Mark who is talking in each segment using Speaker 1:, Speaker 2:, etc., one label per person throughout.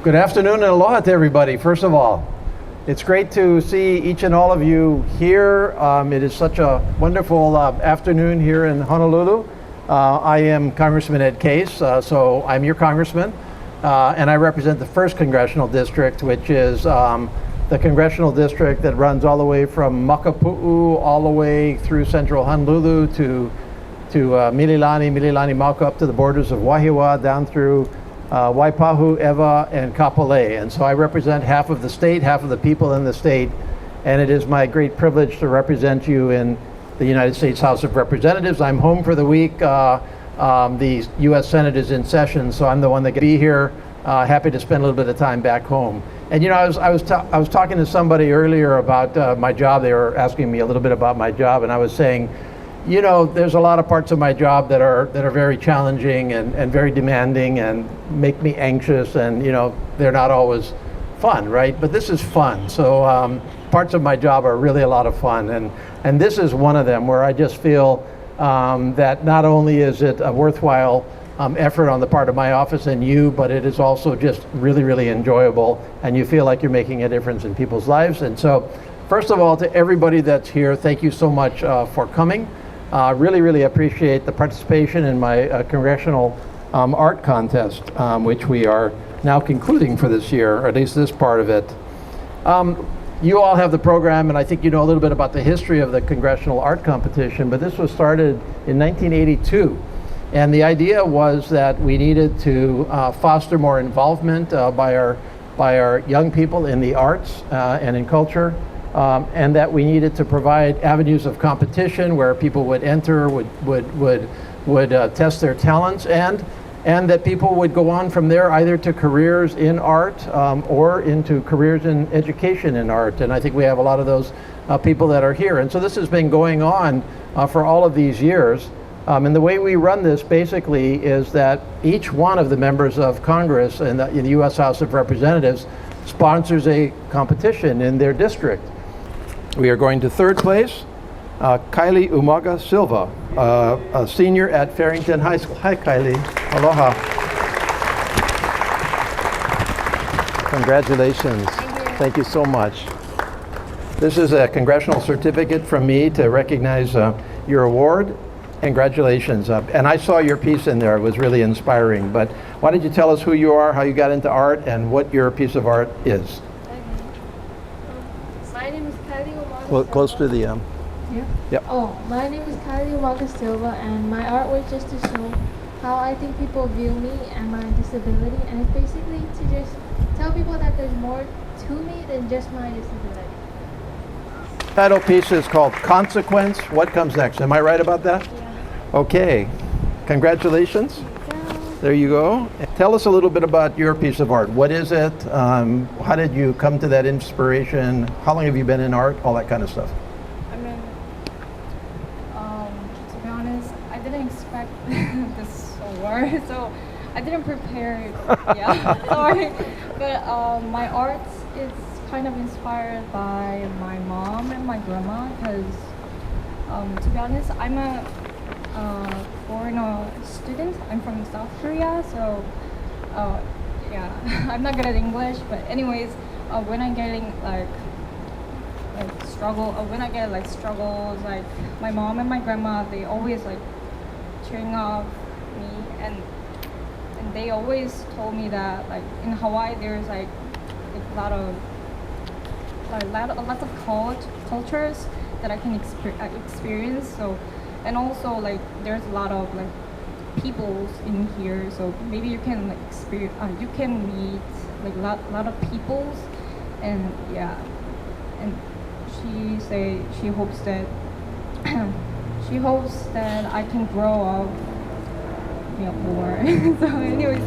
Speaker 1: Good afternoon and aloha to everybody, first of all. It's great to see each and all of you here. It is such a wonderful afternoon here in Honolulu. I am Congressman Ed Case, so I'm your congressman, and I represent the 1st Congressional District, which is the Congressional District that runs all the way from Makapu'u all the way through central Honolulu to Mililani, Mauka, up to the borders of Wahiawa, down through Waipahu, Ewa, and Kapolei. And so I represent half of the state, half of the people in the state, and it is my great privilege to represent you in the United States House of Representatives. I'm home for the week. The U.S. Senate is in session, so I'm the one that can be here. Happy to spend a little bit of time back home. And you know, I was talking to somebody earlier about my job. They were asking me a little bit about my job, and I was saying, you know, there's a lot of parts of my job that are very challenging and very demanding and make me anxious, and you know, they're not always fun, right? But this is fun. So parts of my job are really a lot of fun, and this is one of them where I just feel that not only is it a worthwhile effort on the part of my office and you, but it is also just really, really enjoyable, and you feel like you're making a difference in people's lives. And so, first of all, to everybody that's here, thank you so much for coming. Really, really appreciate the participation in my Congressional art contest, which we are now concluding for this year, or at least this part of it. You all have the program, and I think you know a little bit about the history of the Congressional art competition, but this was started in 1982. And the idea was that we needed to foster more involvement by our young people in the arts and in culture. And that we needed to provide avenues of competition where people would enter, would test their talents, and that people would go on from there either to careers in art or into careers in education in art. And I think we have a lot of those people that are here. And so this has been going on for all of these years. And the way we run this basically is that each one of the members of Congress in the U.S. House of Representatives sponsors a competition in their district. We are going to 3rd place, Kylie Umaga Silva, a senior at Farrington High School. Hi, Kylie. Aloha. Congratulations. Thank you so much. This is a congressional certificate from me to recognize your award. Congratulations. And I saw your piece in there. It was really inspiring. But why don't you tell us who you are, how you got into art, and what your piece of art is?
Speaker 2: My name is Kylie Umaga.
Speaker 1: Well, close to the
Speaker 2: Yeah.
Speaker 1: Yep.
Speaker 2: Oh, my name is Kylie Umaga Silva, and my art was just to show how I think people view me and my disability, and it's basically to just tell people that there's more to me than just my disability.
Speaker 1: Title piece is called Consequence. What comes next? Am I right about that?
Speaker 2: Yeah.
Speaker 1: Okay. Congratulations. There you go. Tell us a little bit about your piece of art. What is it? How did you come to that inspiration? How long have you been in art? All that kind of stuff.
Speaker 3: I mean, to be honest, I didn't expect this award, so I didn't prepare. Yeah, sorry. But my art is kind of inspired by my mom and my grandma, because to be honest, I'm a foreigner student. I'm from South Korea, so yeah, I'm not good at English. But anyways, when I'm getting like struggles, like my mom and my grandma, they always like cheering up me, and they always told me that like in Hawaii there's like a lot of cultures that I can experience. So. And also, like, there's a lot of like peoples in here, so maybe you can like experience, you can meet like lot of peoples, and yeah. And she hopes that I can grow up, you know, more. So, anyways,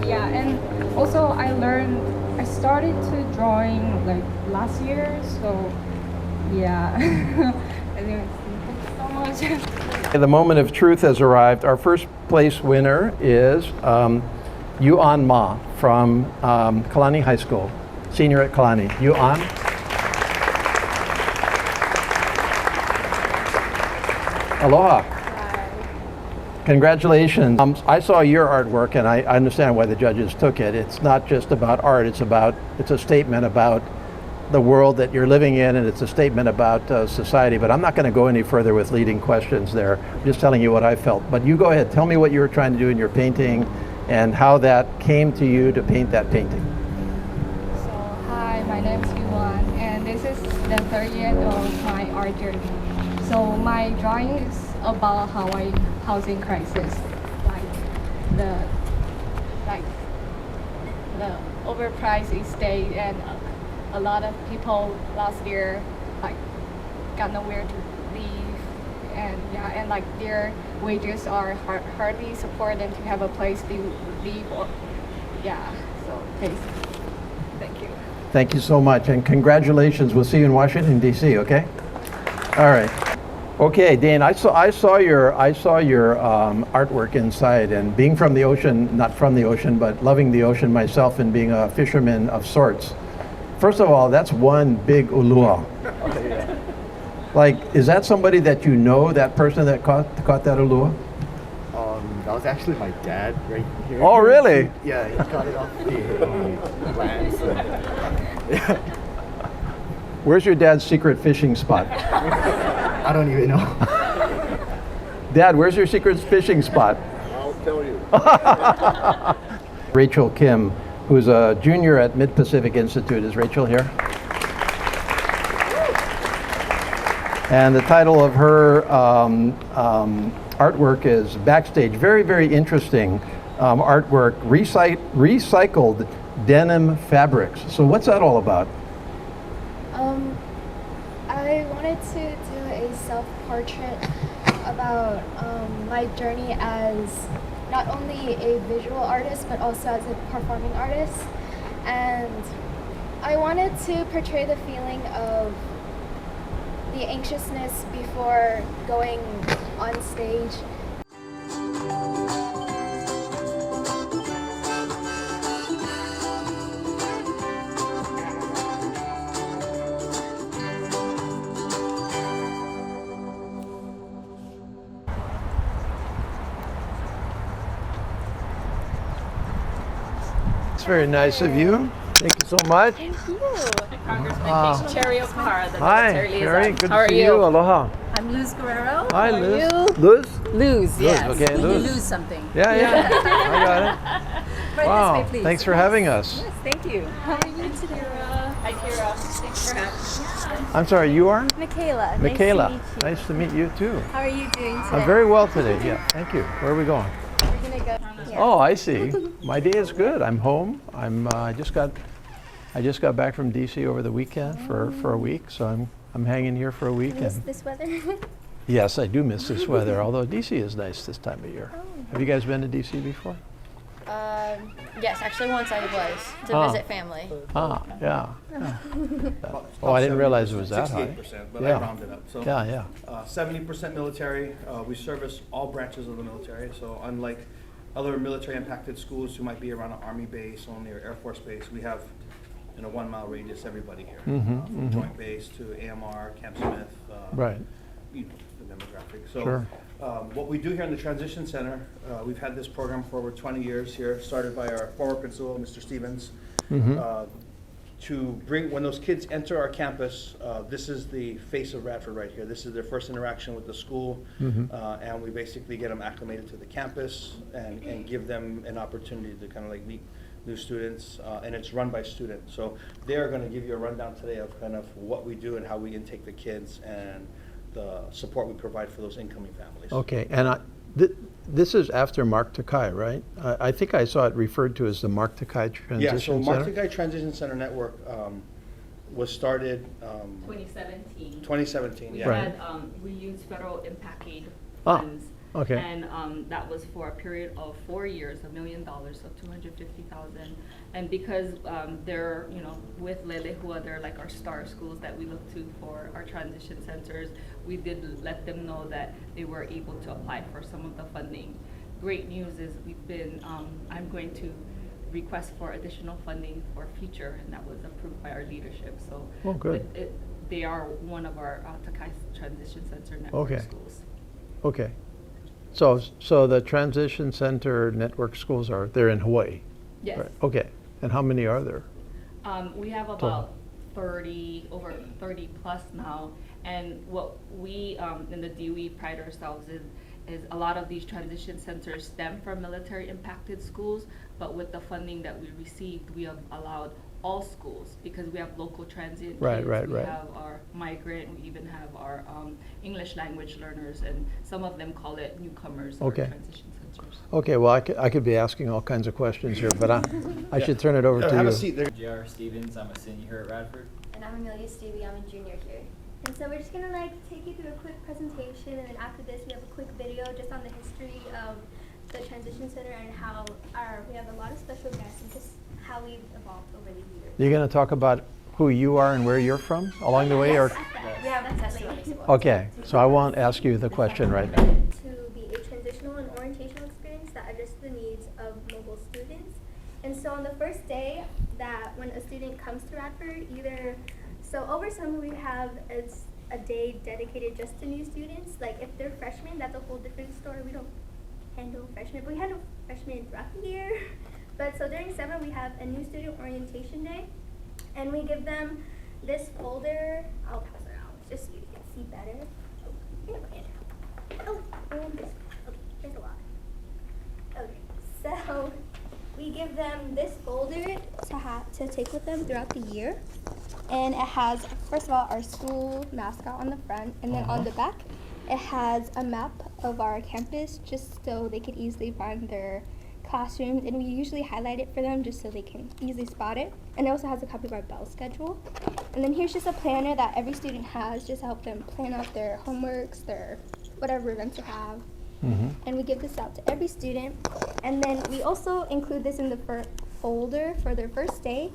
Speaker 3: yeah. And also, I started to drawing like last year, so yeah. Anyways.
Speaker 1: The moment of truth has arrived. Our first place winner is Yuan Ma from Kalani High School, senior at Kalani. Yuan. Aloha.
Speaker 3: Hi.
Speaker 1: Congratulations. I saw your artwork, and I understand why the judges took it. It's not just about art, it's a statement about the world that you're living in, and it's a statement about society. But I'm not going to go any further with leading questions there. I'm just telling you what I felt. But you go ahead, tell me what you were trying to do in your painting and how that came to you to paint that painting.
Speaker 3: So, hi, my name is Yuan, and this is the third year of my art journey. So, my drawing is about Hawaii housing crisis, the overpriced estate, and a lot of people last year got nowhere to live, and their wages are hardly support them to have a place to live. So basically, thank you.
Speaker 1: Thank you so much, and congratulations. We'll see you in Washington, D.C., okay? All right. Okay, Dane, I saw your artwork inside, and being from the ocean, not from the ocean, but loving the ocean myself and being a fisherman of sorts. First of all, that's one big ulua. Like, is that somebody that you know, that person that caught that ulua?
Speaker 4: That was actually my dad right here.
Speaker 1: Oh, really?
Speaker 4: Yeah, he caught it off the plants. Yeah.
Speaker 1: Where's your dad's secret fishing spot?
Speaker 4: I don't even know.
Speaker 1: Dad, where's your secret fishing spot?
Speaker 4: I'll tell you.
Speaker 1: Rachel Kim, who's a junior at Mid-Pacific Institute. Is Rachel here? And the title of her artwork is Backstage. Very, very interesting artwork, recycled denim fabrics. So what's that all about?
Speaker 5: I wanted to do a self-portrait about my journey as not only a visual artist but also as a performing artist, and I wanted to portray the feeling of the anxiousness before going on stage.
Speaker 1: It's very nice of you. Thank you so much.
Speaker 5: Thank you.
Speaker 6: Congressman Cherry O'Hara, the
Speaker 1: Hi,
Speaker 6: military
Speaker 1: Sherry.
Speaker 6: liaison.
Speaker 1: Good
Speaker 6: How
Speaker 1: to
Speaker 6: are
Speaker 1: see you. Aloha.
Speaker 6: I'm Luz Guerrero.
Speaker 1: Hi,
Speaker 6: How are
Speaker 1: Luz.
Speaker 6: you?
Speaker 1: Luz?
Speaker 6: Luz, yes.
Speaker 1: okay,
Speaker 6: When
Speaker 1: Luz.
Speaker 6: you lose something.
Speaker 1: Yeah, yeah. I got it.
Speaker 6: Right
Speaker 1: Wow.
Speaker 6: this way, please.
Speaker 1: Thanks for having us.
Speaker 6: Yes, thank you. How are you today? Hi, Kira. Thanks for having me.
Speaker 1: I'm sorry, you are?
Speaker 5: Michaela.
Speaker 1: Michaela. Nice to meet you too.
Speaker 5: How are you doing today?
Speaker 1: I'm very well today. Yeah, thank you. Where are we going?
Speaker 5: We're gonna go. Yeah.
Speaker 1: Oh, I see. My day is good. I'm home. I just got back from DC over the weekend for a week, so I'm hanging here for a week.
Speaker 5: Miss
Speaker 1: And
Speaker 5: this weather?
Speaker 1: yes, I do miss this weather. Although DC is nice this time of year. Have you guys been to DC before?
Speaker 7: Yes, actually once I was to
Speaker 1: Ah.
Speaker 7: visit family.
Speaker 1: Ah, yeah. Oh, I didn't realize it was that high.
Speaker 8: 68%, but
Speaker 1: Yeah.
Speaker 8: I rounded up. So,
Speaker 1: Yeah, yeah.
Speaker 8: 70% military. We service all branches of the military. So unlike other military-impacted schools who might be around an Army base only or Air Force base, we have in a 1 mile radius everybody here. From Joint Base to AMR, Camp Smith.
Speaker 1: Right.
Speaker 8: You know, the demographic. So
Speaker 1: Sure.
Speaker 8: what we do here in the Transition Center, we've had this program for over 20 years here, started by our former principal, Mr. Stevens, to bring, when those kids enter our campus, this is the face of Radford right here. This is their first interaction with the school, and we basically get them acclimated to the campus and give them an opportunity to kind of like meet new students, and it's run by students. So they're going to give you a rundown today of kind of what we do and how we intake the kids and the support we provide for those incoming families.
Speaker 1: Okay, and this is after Mark Takai, right? I think I saw it referred to as the Mark Takai Transition
Speaker 8: Yeah, so
Speaker 1: Center.
Speaker 8: Mark Takai Transition Center Network was started
Speaker 6: 2017.
Speaker 8: 2017.
Speaker 6: We
Speaker 8: Yeah.
Speaker 1: Right.
Speaker 6: we used federal impact aid
Speaker 1: Ah,
Speaker 6: funds.
Speaker 1: okay.
Speaker 6: And that was for a period of 4 years, $1 million, so $250,000. And because they're, with Lelehua, they're like our star schools that we look to for our transition centers, we did let them know that they were able to apply for some of the funding. Great news is I'm going to request for additional funding for future, and that was approved by our leadership. So
Speaker 1: Oh, good.
Speaker 6: they are one of our Takai Transition Center network
Speaker 1: Okay.
Speaker 6: schools.
Speaker 1: Okay. So the transition center network schools they're in Hawaii?
Speaker 6: Yes.
Speaker 1: Right, okay. And how many are there?
Speaker 6: We have about 30, over 30 plus now. And what we in the DOE pride ourselves is a lot of these transition centers stem from military impacted schools, but with the funding that we received, we have allowed all schools, because we have local transient
Speaker 1: Right,
Speaker 6: kids,
Speaker 1: right,
Speaker 6: we
Speaker 1: right.
Speaker 6: have our migrant, we even have our English language learners, and some of them call it newcomers or
Speaker 1: Okay.
Speaker 6: transition centers.
Speaker 1: Okay, well, I could be asking all kinds of questions here, but I should turn it over to you.
Speaker 8: Have a seat there.
Speaker 4: J.R. Stevens, I'm a senior here at Radford.
Speaker 9: And I'm Amelia Stevie, I'm a junior here. And so we're just gonna take you through a quick presentation, and then after this we have a quick video just on the history of the transition center and how we have a lot of special guests and just how we've evolved over the years.
Speaker 1: You're going to talk about who you are and where you're from along the way?
Speaker 9: Yes,
Speaker 1: Or
Speaker 9: we have a testimony.
Speaker 1: okay, so I won't ask you the question right now.
Speaker 9: To be a transitional and orientational experience that addresses the needs of mobile students. And so on the first day that when a student comes to Radford, so over summer we have a day dedicated just to new students. Like if they're freshmen, that's a whole different story. We don't handle freshmen, but we handle freshmen throughout the year. But so during summer we have a new student orientation day, and we give them this folder. I'll pass it out just so you can see better. And this. Okay, there's a lot. Okay, so we give them this folder to take with them throughout the year. And it has, first of all, our school mascot on the front, and then on the back, it has a map of our campus just so they could easily find their classrooms, and we usually highlight it for them just so they can easily spot it. And it also has a copy of our bell schedule. And then here's just a planner that every student has just to help them plan out their homeworks, their whatever events they have. And we give this out to every student. And then we also include this in the folder for their first day.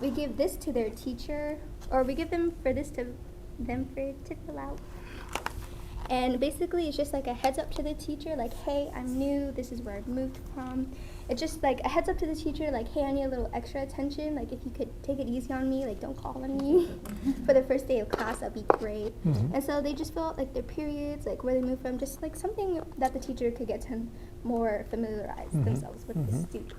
Speaker 9: We give this to their teacher, or we give them for to fill out. And basically it's just like a heads up to the teacher, like, hey, I'm new, this is where I've moved from. It's just like a heads up to the teacher, like, hey, I need a little extra attention, like if you could take it easy on me, like don't call on me for the first day of class, that'd be great. And so they just fill out like their periods, like where they moved from, just like something that the teacher could get to more familiarize themselves with the student.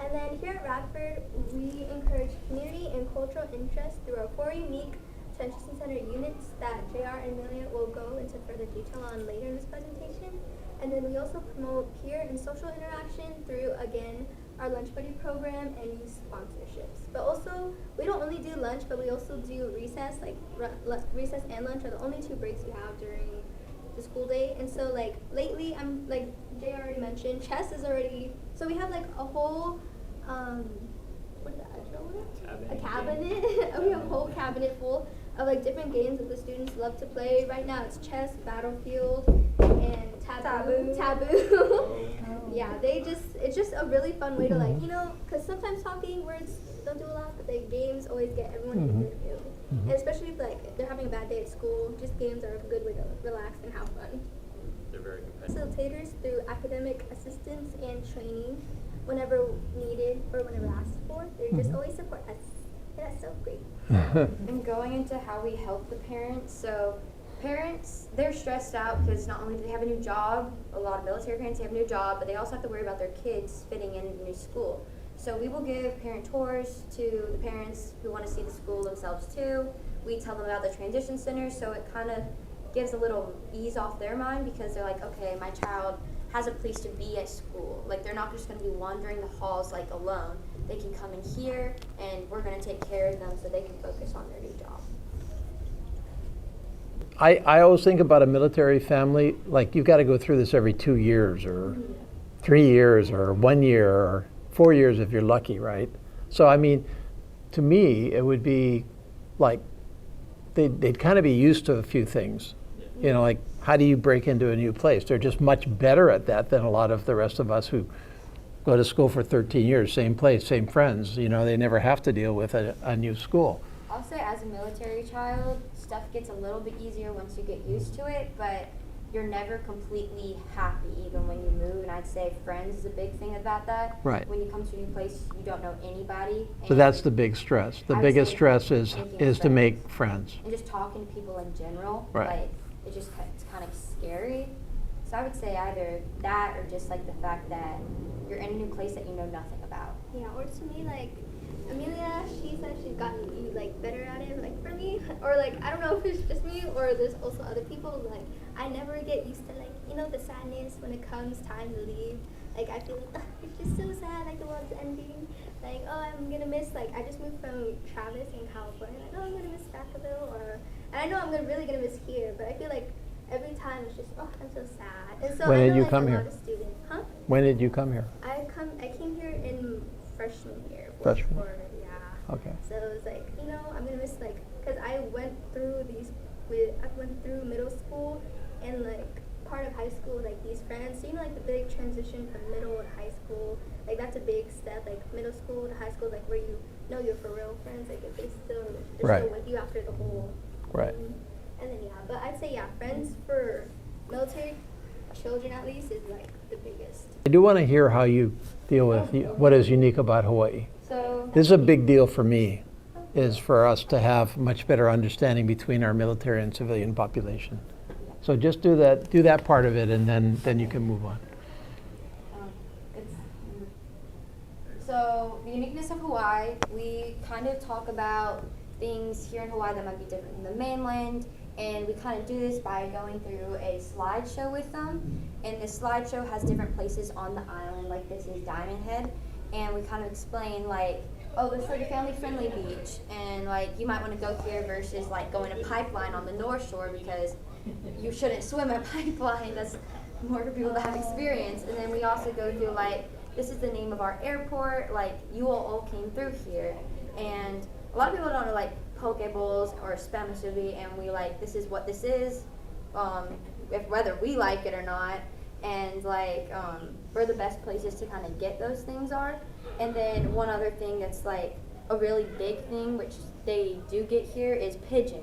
Speaker 9: And then here at Radford, we encourage community and cultural interest through our 4 unique transition center units that JR and Amelia will go into further detail on later in this presentation. And then we also promote peer and social interaction through, again, our lunch buddy program and youth sponsorships. But also, we don't only do lunch, but we also do recess. Like recess and lunch are the only 2 breaks we have during the school day. And so like lately, I'm like Jay already mentioned, chess is already, so we have like a whole what is that, a cabinet. We have a whole cabinet full of like different games that the students love to play. Right now it's chess, Battlefield, and Taboo. Yeah, it's just a really fun way to like, because sometimes talking words don't do a lot, but the games always get everyone in a good mood. And especially if like they're having a bad day at school, just games are a good way to relax and have fun.
Speaker 4: They're very competitive.
Speaker 9: Facilitators through academic assistance and training whenever needed or whenever asked for. They just always support us. And that's so great.
Speaker 7: And going into how we help the parents, so parents, they're stressed out because not only do they have a new job, a lot of military parents, they have a new job, but they also have to worry about their kids fitting in a new school. So we will give parent tours to the parents who want to see the school themselves too. We tell them about the transition center, so it kind of gives a little ease off their mind because they're like, okay, my child has a place to be at school. Like they're not just going to be wandering the halls like alone. They can come in here and we're going to take care of them so they can focus on their new job.
Speaker 1: I always think about a military family, like you've got to go through this every 2 years or 3 years or 1 year or 4 years if you're lucky, right? So I mean, to me, it would be like they'd kind of be used to a few things. Like how do you break into a new place? They're just much better at that than a lot of the rest of us who go to school for 13 years, same place, same friends. They never have to deal with a new school.
Speaker 7: I'll say as a military child, stuff gets a little bit easier once you get used to it, but you're never completely happy even when you move, and I'd say friends is a big thing about that.
Speaker 1: Right.
Speaker 7: When you come to a new place, you don't know anybody.
Speaker 1: So that's the big stress. The
Speaker 7: I would
Speaker 1: biggest
Speaker 7: say
Speaker 1: stress is to
Speaker 7: friends.
Speaker 1: make friends.
Speaker 7: And just talking to people in general,
Speaker 1: Right.
Speaker 7: like it's kind of scary So I would say either that or just like the fact that you're in a new place that you know nothing about.
Speaker 9: Yeah, or to me, like, Amelia, she said she's gotten like better at it. Like for me, or like I don't know if it's just me or there's also other people. Like I never get used to like the sadness when it comes time to leave. Like I feel like it's just so sad. Like the world's ending. Like I'm gonna miss. Like I just moved from Travis in California. Like I'm gonna miss Vacaville, and I know I'm really gonna miss here. But I feel like every time it's just I'm so sad. And so
Speaker 1: When
Speaker 9: I
Speaker 1: did
Speaker 9: know,
Speaker 1: you
Speaker 9: like,
Speaker 1: come
Speaker 9: a
Speaker 1: here?
Speaker 9: lot of students, huh?
Speaker 1: When did you come here?
Speaker 9: I came here in freshman year.
Speaker 1: Freshman?
Speaker 9: Yeah.
Speaker 1: Okay.
Speaker 9: So it was like, I'm gonna miss cause I went through middle school and like part of high school, like these friends. So like the big transition from middle to high school, like that's a big step. Like middle school to high school, like where you know you're for real friends. Like if they're
Speaker 1: Right.
Speaker 9: still with you after the whole.
Speaker 1: Right.
Speaker 9: thing. And then but I'd say friends for military children at least is like the biggest.
Speaker 1: I do want to hear how you deal with what is unique about Hawaii.
Speaker 7: So
Speaker 1: This is a big deal for me, is for us to have much better understanding between our military and civilian population. So just do that part of it, and then you can move on.
Speaker 7: So the uniqueness of Hawaii, we kind of talk about things here in Hawaii that might be different from the mainland, and we kind of do this by going through a slideshow with them. And the slideshow has different places on the island, like this is Diamond Head, and we kind of explain like, oh, this is like a family-friendly beach, and like you might want to go here versus like going to Pipeline on the North Shore because you shouldn't swim at Pipeline. That's more for people that have experience. And then we also go through like, this is the name of our airport, like you all came through here. And a lot of people don't know like poke bowls or spam musubi, and we like, this is what this is, whether we like it or not. And like where the best places to kind of get those things are. And then one other thing that's like a really big thing, which they do get here, is pigeon.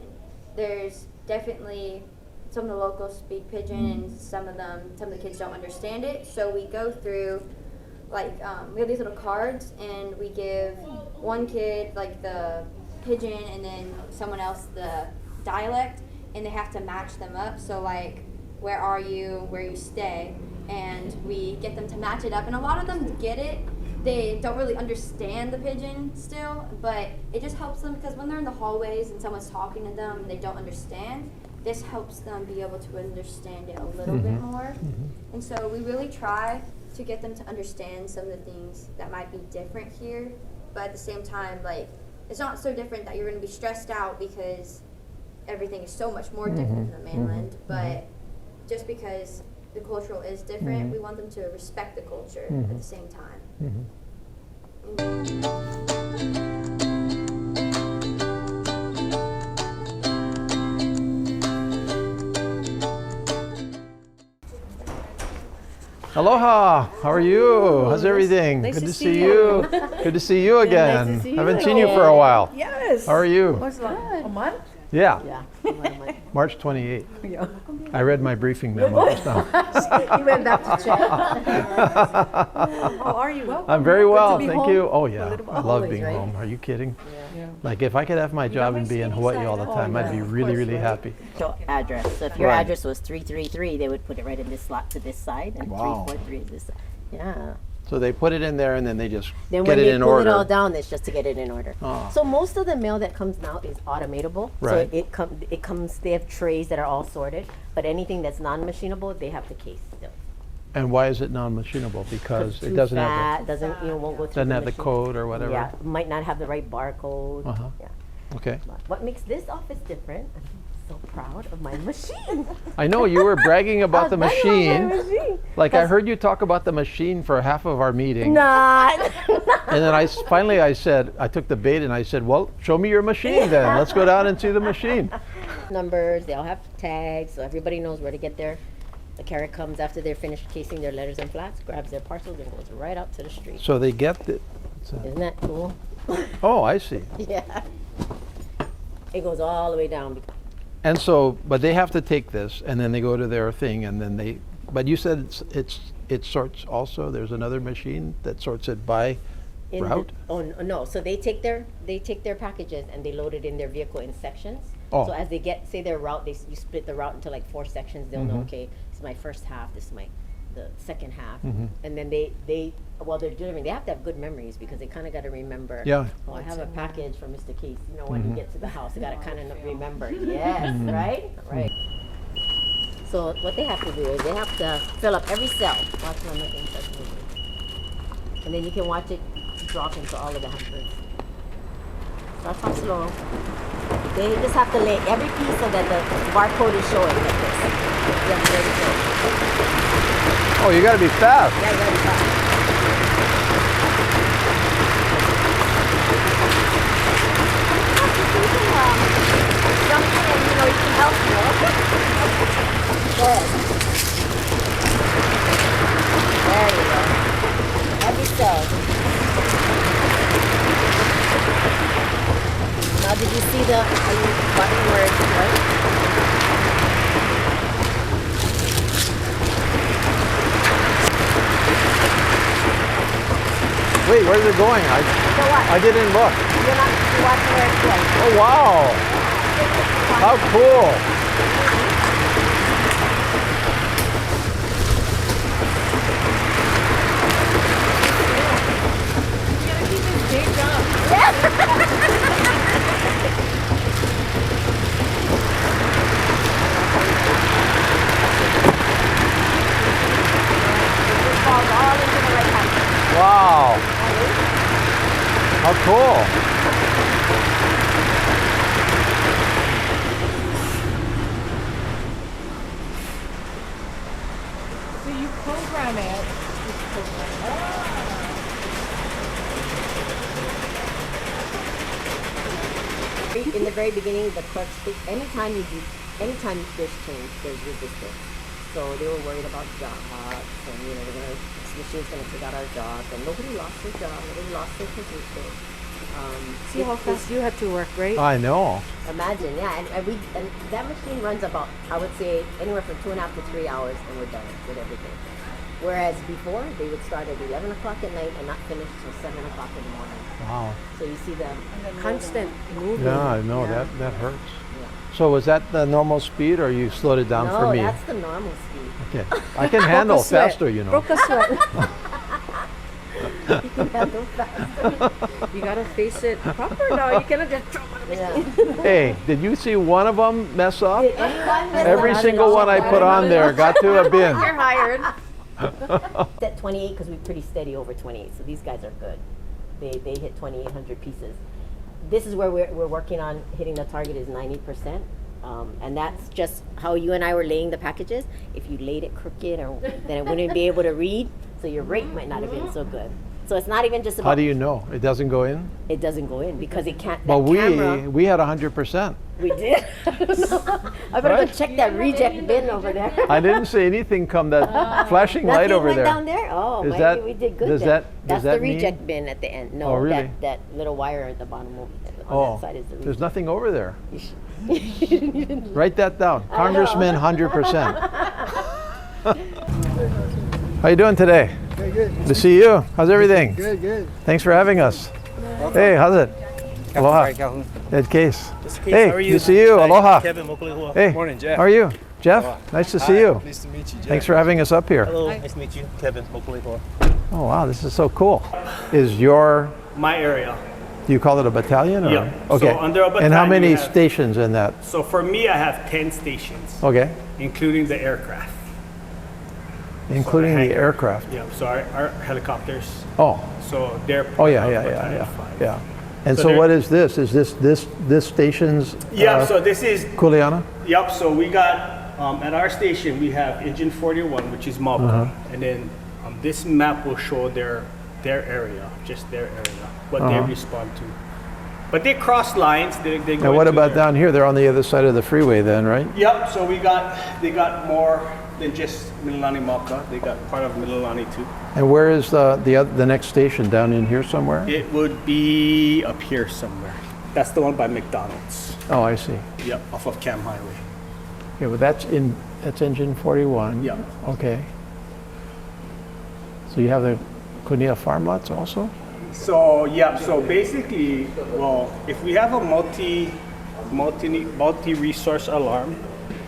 Speaker 7: There's definitely some of the locals speak pigeon, and some of the kids don't understand it. So we go through like we have these little cards, and we give one kid like the pigeon and then someone else the dialect, and they have to match them up. So like, where are you, where you stay, and we get them to match it up. And a lot of them get it. They don't really understand the pigeon still, but it just helps them because when they're in the hallways and someone's talking to them and they don't understand, this helps them be able to understand it a little bit more. And so we really try to get them to understand some of the things that might be different here, but at the same time, like, it's not so different that you're going to be stressed out because everything is so much more different than the mainland, but just because the cultural is different, we want them to respect the culture at the same time.
Speaker 1: Aloha, how are you? How's everything?
Speaker 10: Nice
Speaker 1: Good
Speaker 10: to
Speaker 1: to
Speaker 10: see
Speaker 1: see
Speaker 10: you.
Speaker 1: you. Good to see you again.
Speaker 10: Nice to see you
Speaker 1: Haven't seen you for a
Speaker 10: again.
Speaker 1: while.
Speaker 10: Yes.
Speaker 1: How are you?
Speaker 10: What's that? A month?
Speaker 1: Yeah,
Speaker 10: Yeah.
Speaker 1: March 28th.
Speaker 10: Yeah.
Speaker 1: I read my briefing memo just now.
Speaker 10: You went back to check. How are you?
Speaker 1: I'm very well,
Speaker 10: be
Speaker 1: thank
Speaker 10: home.
Speaker 1: you. Oh yeah,
Speaker 10: Little
Speaker 1: I love
Speaker 10: always,
Speaker 1: being
Speaker 10: right?
Speaker 1: home. Are you kidding?
Speaker 10: Yeah.
Speaker 1: Like if I could have my job and be in Hawaii all the time, I'd be really, really happy.
Speaker 11: So address. So if your
Speaker 1: Right.
Speaker 11: address was 333, they would put it right in this slot to this side, and
Speaker 1: Wow.
Speaker 11: 343 is this side. Yeah.
Speaker 1: So they put it in there and then they just
Speaker 11: Then
Speaker 1: get
Speaker 11: when
Speaker 1: it
Speaker 11: they
Speaker 1: in
Speaker 11: pull
Speaker 1: order.
Speaker 11: it all down, it's just to get it in order.
Speaker 1: Ah.
Speaker 11: So most of the mail that comes now is automatable.
Speaker 1: Right.
Speaker 11: So it comes. They have trays that are all sorted. But anything that's non-machinable, they have to case still.
Speaker 1: And why is it non-machinable? Because it
Speaker 11: Too
Speaker 1: doesn't have
Speaker 11: fat, doesn't won't go through
Speaker 1: doesn't have the
Speaker 11: machine.
Speaker 1: code or whatever.
Speaker 11: Yeah, might not have the right barcode.
Speaker 1: Uh-huh.
Speaker 11: Yeah.
Speaker 1: Okay.
Speaker 11: But what makes this office different? I'm so proud of my machine.
Speaker 1: I know you were bragging about the
Speaker 11: I was bragging
Speaker 1: machine.
Speaker 11: about my machine.
Speaker 1: Like I heard you talk about the machine for half of our meeting.
Speaker 11: Not.
Speaker 1: And then finally I said, I took the bait and I said, well, show me your machine then. Let's go down and see the machine.
Speaker 11: Numbers, they all have tags, so everybody knows where to get there. The carrier comes after they're finished casing their letters and flats, grabs their parcels, and goes right out to the street.
Speaker 1: So they get it.
Speaker 11: Isn't that cool?
Speaker 1: Oh, I see.
Speaker 11: Yeah. It goes all the way down.
Speaker 1: And so, but they have to take this and then they go to their thing and then they, but you said it sorts also, there's another machine that sorts it by route?
Speaker 11: No, so they take their packages and they load it in their vehicle in sections.
Speaker 1: Oh.
Speaker 11: So as they get, say their route, you split the route into like 4 sections. They'll know, okay, it's my first half. This is the second half.
Speaker 1: Mhm.
Speaker 11: And then they're delivering. They have to have good memories because they kind of got to remember.
Speaker 1: Yeah.
Speaker 11: Oh, I have a package from Mr. Case. You know, when you
Speaker 1: Mhm.
Speaker 11: get to the house, they got to kind of remember. Yes,
Speaker 1: Mhm.
Speaker 11: right? Right. So what they have to do is they have to fill up every cell. Watch when the thing starts moving. And then you can watch it drop into all of the hampers. Start off slow. They just have to lay every piece so that the barcode is showing like this. You have to let it go.
Speaker 1: Oh, you got to be fast.
Speaker 11: Yeah, you gotta be fast. You can jump in and you can help me. Go ahead. There you go. Every cell. Now did you see the button where it's right?
Speaker 1: Wait, where's it going? I didn't look.
Speaker 11: You're not watching where it's going.
Speaker 1: Oh, wow. How cool. Wow. How cool.
Speaker 10: So you program it.
Speaker 11: In the very beginning, the clerks, anytime there's change, there's resistance. So they were worried about jobs, and this machine's gonna take out our jobs, and nobody lost their job, nobody lost their position.
Speaker 10: See how fast you had to work, right?
Speaker 1: I know.
Speaker 11: Imagine, yeah, and that machine runs about, I would say, anywhere from 2.5 to 3 hours, and we're done with everything. Whereas before, they would start at 11 o'clock at night and not finish till 7 o'clock in the morning.
Speaker 1: Wow.
Speaker 11: So you see the
Speaker 10: Constant moving.
Speaker 1: Yeah, I know.
Speaker 11: Yeah.
Speaker 1: That hurts.
Speaker 11: Yeah.
Speaker 1: So was that the normal speed, or you slowed it down for me?
Speaker 11: No, that's the normal speed.
Speaker 1: Okay. I can handle faster, you know.
Speaker 10: Broke a sweat.
Speaker 11: You can handle faster.
Speaker 10: You gotta face it proper now. You cannot just throw it.
Speaker 11: Yeah.
Speaker 1: Hey, did you see one of them mess up?
Speaker 11: Did anyone miss
Speaker 1: Every
Speaker 11: out?
Speaker 1: single one I put on there got to a bin.
Speaker 10: You're hired.
Speaker 11: At 28 because we're pretty steady over 28, so these guys are good. They hit 2,800 pieces. This is where we're working on hitting the target is 90%. And that's just how you and I were laying the packages. If you laid it crooked, then it wouldn't be able to read, so your rate might not have been so good. So it's not even just about.
Speaker 1: How do you know? It doesn't go in?
Speaker 11: It doesn't go in because it can't.
Speaker 1: But
Speaker 11: Camera,
Speaker 1: we had 100%.
Speaker 11: we did. I don't know. I better
Speaker 1: Right?
Speaker 11: go check that reject bin over there.
Speaker 1: I didn't see anything come that flashing light
Speaker 11: Nothing
Speaker 1: over
Speaker 11: went
Speaker 1: there.
Speaker 11: down there? Oh,
Speaker 1: Is
Speaker 11: maybe
Speaker 1: that-
Speaker 11: we did good
Speaker 1: does
Speaker 11: then.
Speaker 1: that-
Speaker 11: That's
Speaker 1: does that
Speaker 11: the
Speaker 1: mean-
Speaker 11: reject bin at the end. No,
Speaker 1: Oh, really?
Speaker 11: that little wire at the bottom on
Speaker 1: Oh,
Speaker 11: that side is the
Speaker 1: there's
Speaker 11: reject.
Speaker 1: nothing over there.
Speaker 11: You didn't-
Speaker 1: Write that down.
Speaker 11: I know.
Speaker 1: Congressman 100%. How you doing today?
Speaker 12: Good, good.
Speaker 1: Good to see you. How's everything?
Speaker 12: Good, good.
Speaker 1: Thanks for having us. Hey, how's it? Aloha. Ed Case. Hey,
Speaker 12: how are you?
Speaker 1: good to see you.
Speaker 12: Hi,
Speaker 1: Aloha.
Speaker 12: Kevin, Mokulehua.
Speaker 1: Hey,
Speaker 12: Morning, Jeff.
Speaker 1: how are you? Jeff,
Speaker 12: Aloha.
Speaker 1: nice to see
Speaker 12: Hi,
Speaker 1: you.
Speaker 12: Nice to meet you, Jeff.
Speaker 1: Thanks for having us up here.
Speaker 12: Hello, nice to meet you. Kevin, Mokulehua.
Speaker 1: Oh, wow, this is so cool. Is your,
Speaker 12: My area.
Speaker 1: do you call it a battalion? Or?
Speaker 12: Yeah.
Speaker 1: Okay.
Speaker 12: So under a
Speaker 1: And how
Speaker 12: battalion,
Speaker 1: many
Speaker 12: you have-
Speaker 1: stations in that?
Speaker 12: So for me, I have 10 stations,
Speaker 1: Okay.
Speaker 12: including the aircraft.
Speaker 1: Including the
Speaker 12: hangar.
Speaker 1: aircraft.
Speaker 12: Yeah, so our helicopters.
Speaker 1: Oh,
Speaker 12: So they're
Speaker 1: oh yeah,
Speaker 12: part
Speaker 1: yeah,
Speaker 12: of
Speaker 1: yeah,
Speaker 12: Battalion
Speaker 1: yeah,
Speaker 12: 5.
Speaker 1: yeah. And
Speaker 12: So
Speaker 1: so
Speaker 12: there-
Speaker 1: what is this? Is this station's
Speaker 12: Yeah, so this is,
Speaker 1: Kuleana?
Speaker 12: yep, so we got, at our station, we have Engine 41, which is Mauka.
Speaker 1: Uh-huh.
Speaker 12: And then this map will show their area, just their area, what they
Speaker 1: Uh-huh.
Speaker 12: respond to. But they cross lines, they go
Speaker 1: Now what
Speaker 12: into
Speaker 1: about
Speaker 12: their-
Speaker 1: down here? They're on the other side of the freeway then, right?
Speaker 12: Yep, so they got more than just Mililani Mauka. They got part of Mililani too.
Speaker 1: And where is the next station? Down in here somewhere?
Speaker 12: It would be up here somewhere. That's the one by McDonald's.
Speaker 1: Oh, I see.
Speaker 12: Yep, off of Cam Highway.
Speaker 1: Yeah, well that's engine 41.
Speaker 12: Yep.
Speaker 1: Okay. So you have the Kunia farm lots also?
Speaker 12: So yeah, so basically, well, if we have a multi-resource alarm,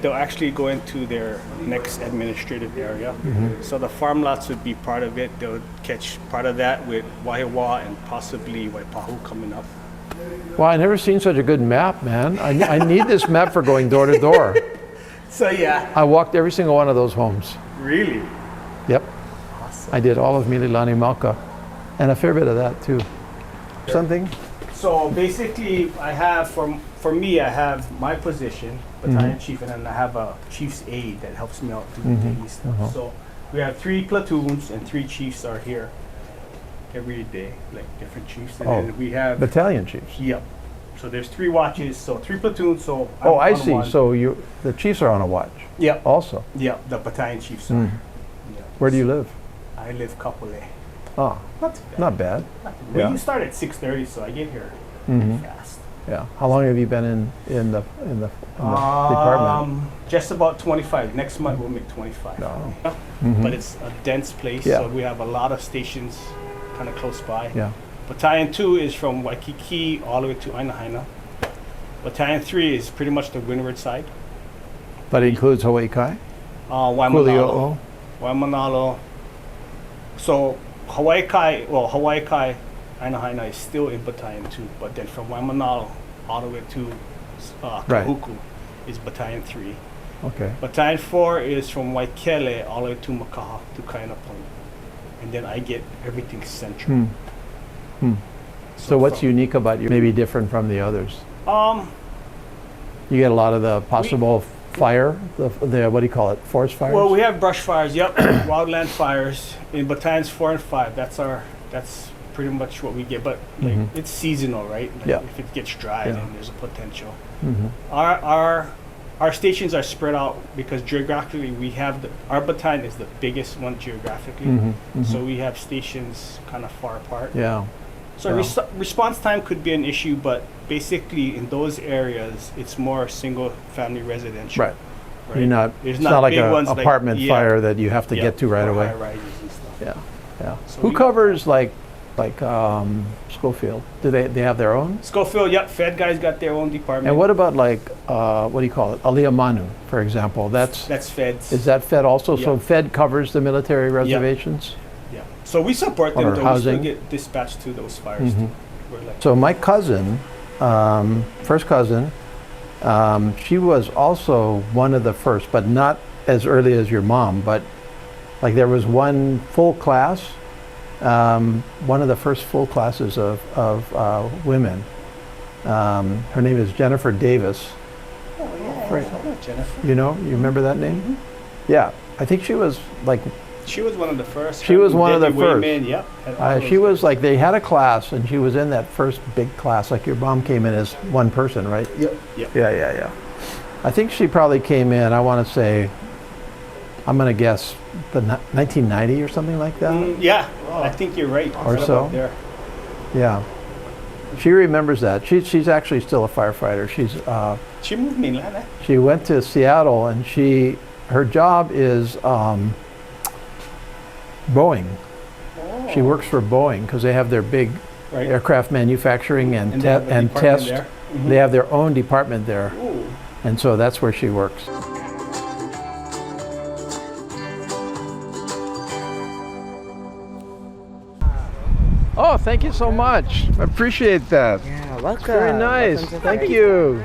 Speaker 12: they'll actually go into their next administrative area.
Speaker 1: Mm-hmm.
Speaker 12: So the farm lots would be part of it. They'll catch part of that with Waipahu and possibly Waipahu coming up.
Speaker 1: Wow, I never seen such a good map, man. I need this map for going door to door.
Speaker 12: So yeah.
Speaker 1: I walked every single one of those homes.
Speaker 12: Really?
Speaker 1: Yep. Awesome. I did all of Mililani Mauka, and a fair bit of that too. Something?
Speaker 12: So basically, I have for me, I have my position, battalion chief, and then I have a chief's aide that helps me out do the daily stuff. So we have 3 platoons, and 3 chiefs are here every day, like different chiefs. And then we have
Speaker 1: battalion chiefs.
Speaker 12: Yep. So there's 3 watches, so 3 platoons. So
Speaker 1: I
Speaker 12: I'm on
Speaker 1: see.
Speaker 12: one.
Speaker 1: So the chiefs are on a watch.
Speaker 12: Yep.
Speaker 1: Also.
Speaker 12: Yep. The battalion chiefs. Are. Yeah.
Speaker 1: Where do you live?
Speaker 12: I live Kapolei.
Speaker 1: Oh,
Speaker 12: Not too bad.
Speaker 1: not bad.
Speaker 12: Well,
Speaker 1: Yeah.
Speaker 12: you start at 6:30, so I get here
Speaker 1: Mhm.
Speaker 12: fast.
Speaker 1: Yeah. How long have you been in the department?
Speaker 12: Just about 25. Next month we'll make 25.
Speaker 1: No.
Speaker 12: But it's a dense place,
Speaker 1: Yeah.
Speaker 12: so we have a lot of stations kind of close by.
Speaker 1: Yeah.
Speaker 12: Battalion 2 is from Waikiki all the way to Ainahaina. Battalion 3 is pretty much the windward side.
Speaker 1: But it includes Hawai'i.
Speaker 12: Waimanalo. Waimanalo. So Hawai'i, Ainahaina is still in Battalion 2, but then from Waimanalo all the way to Kahuku is Battalion 3.
Speaker 1: Okay.
Speaker 12: Battalion 4 is from Waikele all the way to Makaha to Kaina Point. And then I get everything central.
Speaker 1: So what's unique about you? Maybe different from the others. You get a lot of the possible fire, the what do you call it? Forest fires.
Speaker 12: Well, we have brush fires. Yep, wildland fires in battalions 4 and 5. That's pretty much what we get. But like it's seasonal, right? Like
Speaker 1: Yeah.
Speaker 12: If it gets dry, then there's a potential.
Speaker 1: Mm-hmm.
Speaker 12: Our stations are spread out because geographically we have our battalion is the biggest one geographically. So we have stations kind of far apart.
Speaker 1: Yeah.
Speaker 12: So response time could be an issue, but basically in those areas, it's more single-family residential.
Speaker 1: Right. It's not like an apartment fire that you have to get to right away.
Speaker 12: High-rises and stuff.
Speaker 1: Yeah, yeah.
Speaker 12: So
Speaker 1: Who covers like Schofield? Do they have their own?
Speaker 12: Schofield, yep. Fed guys got their own department.
Speaker 1: And what about like what do you call it? Aliyah Manu, for example. That's
Speaker 12: Feds.
Speaker 1: Is that Fed also?
Speaker 12: Yeah.
Speaker 1: So Fed covers the military reservations.
Speaker 12: Yeah. So we support them.
Speaker 1: Or
Speaker 12: Though
Speaker 1: housing.
Speaker 12: we still get dispatched to those fires. Too. We're like,
Speaker 1: So my cousin, first cousin, she was also one of the first, but not as early as your mom, but like there was one full class, one of the first full classes of women. Her name is Jennifer Davis.
Speaker 12: oh yeah,
Speaker 1: Right.
Speaker 12: Jennifer.
Speaker 1: You remember that name? Yeah, I think she was like,
Speaker 12: She was one of the first.
Speaker 1: She was one of the
Speaker 12: Debbie
Speaker 1: first.
Speaker 12: Wayman, yep. had all
Speaker 1: she
Speaker 12: those
Speaker 1: was like, they had a class and she was in that first big class, like your mom came in as one person, right?
Speaker 12: Yep. Yep.
Speaker 1: Yeah. I think she probably came in, I want to say, I'm going to guess, the 1990 or something like that?
Speaker 12: Yeah, I think you're right.
Speaker 1: Or
Speaker 12: Right
Speaker 1: so.
Speaker 12: about there.
Speaker 1: Yeah. She remembers that. She's actually still a firefighter.
Speaker 12: She moved mainland.
Speaker 1: She went to Seattle and her job is Boeing.
Speaker 12: Oh.
Speaker 1: She works for Boeing because they have their big
Speaker 12: Right.
Speaker 1: aircraft manufacturing and
Speaker 12: they have a department
Speaker 1: test.
Speaker 12: there.
Speaker 1: They have their own department there.
Speaker 12: Ooh.
Speaker 1: And so that's where she works. Oh, thank you so much. I appreciate that.
Speaker 10: Yeah, welcome.
Speaker 1: Very nice.
Speaker 10: Welcome to
Speaker 1: Thank you.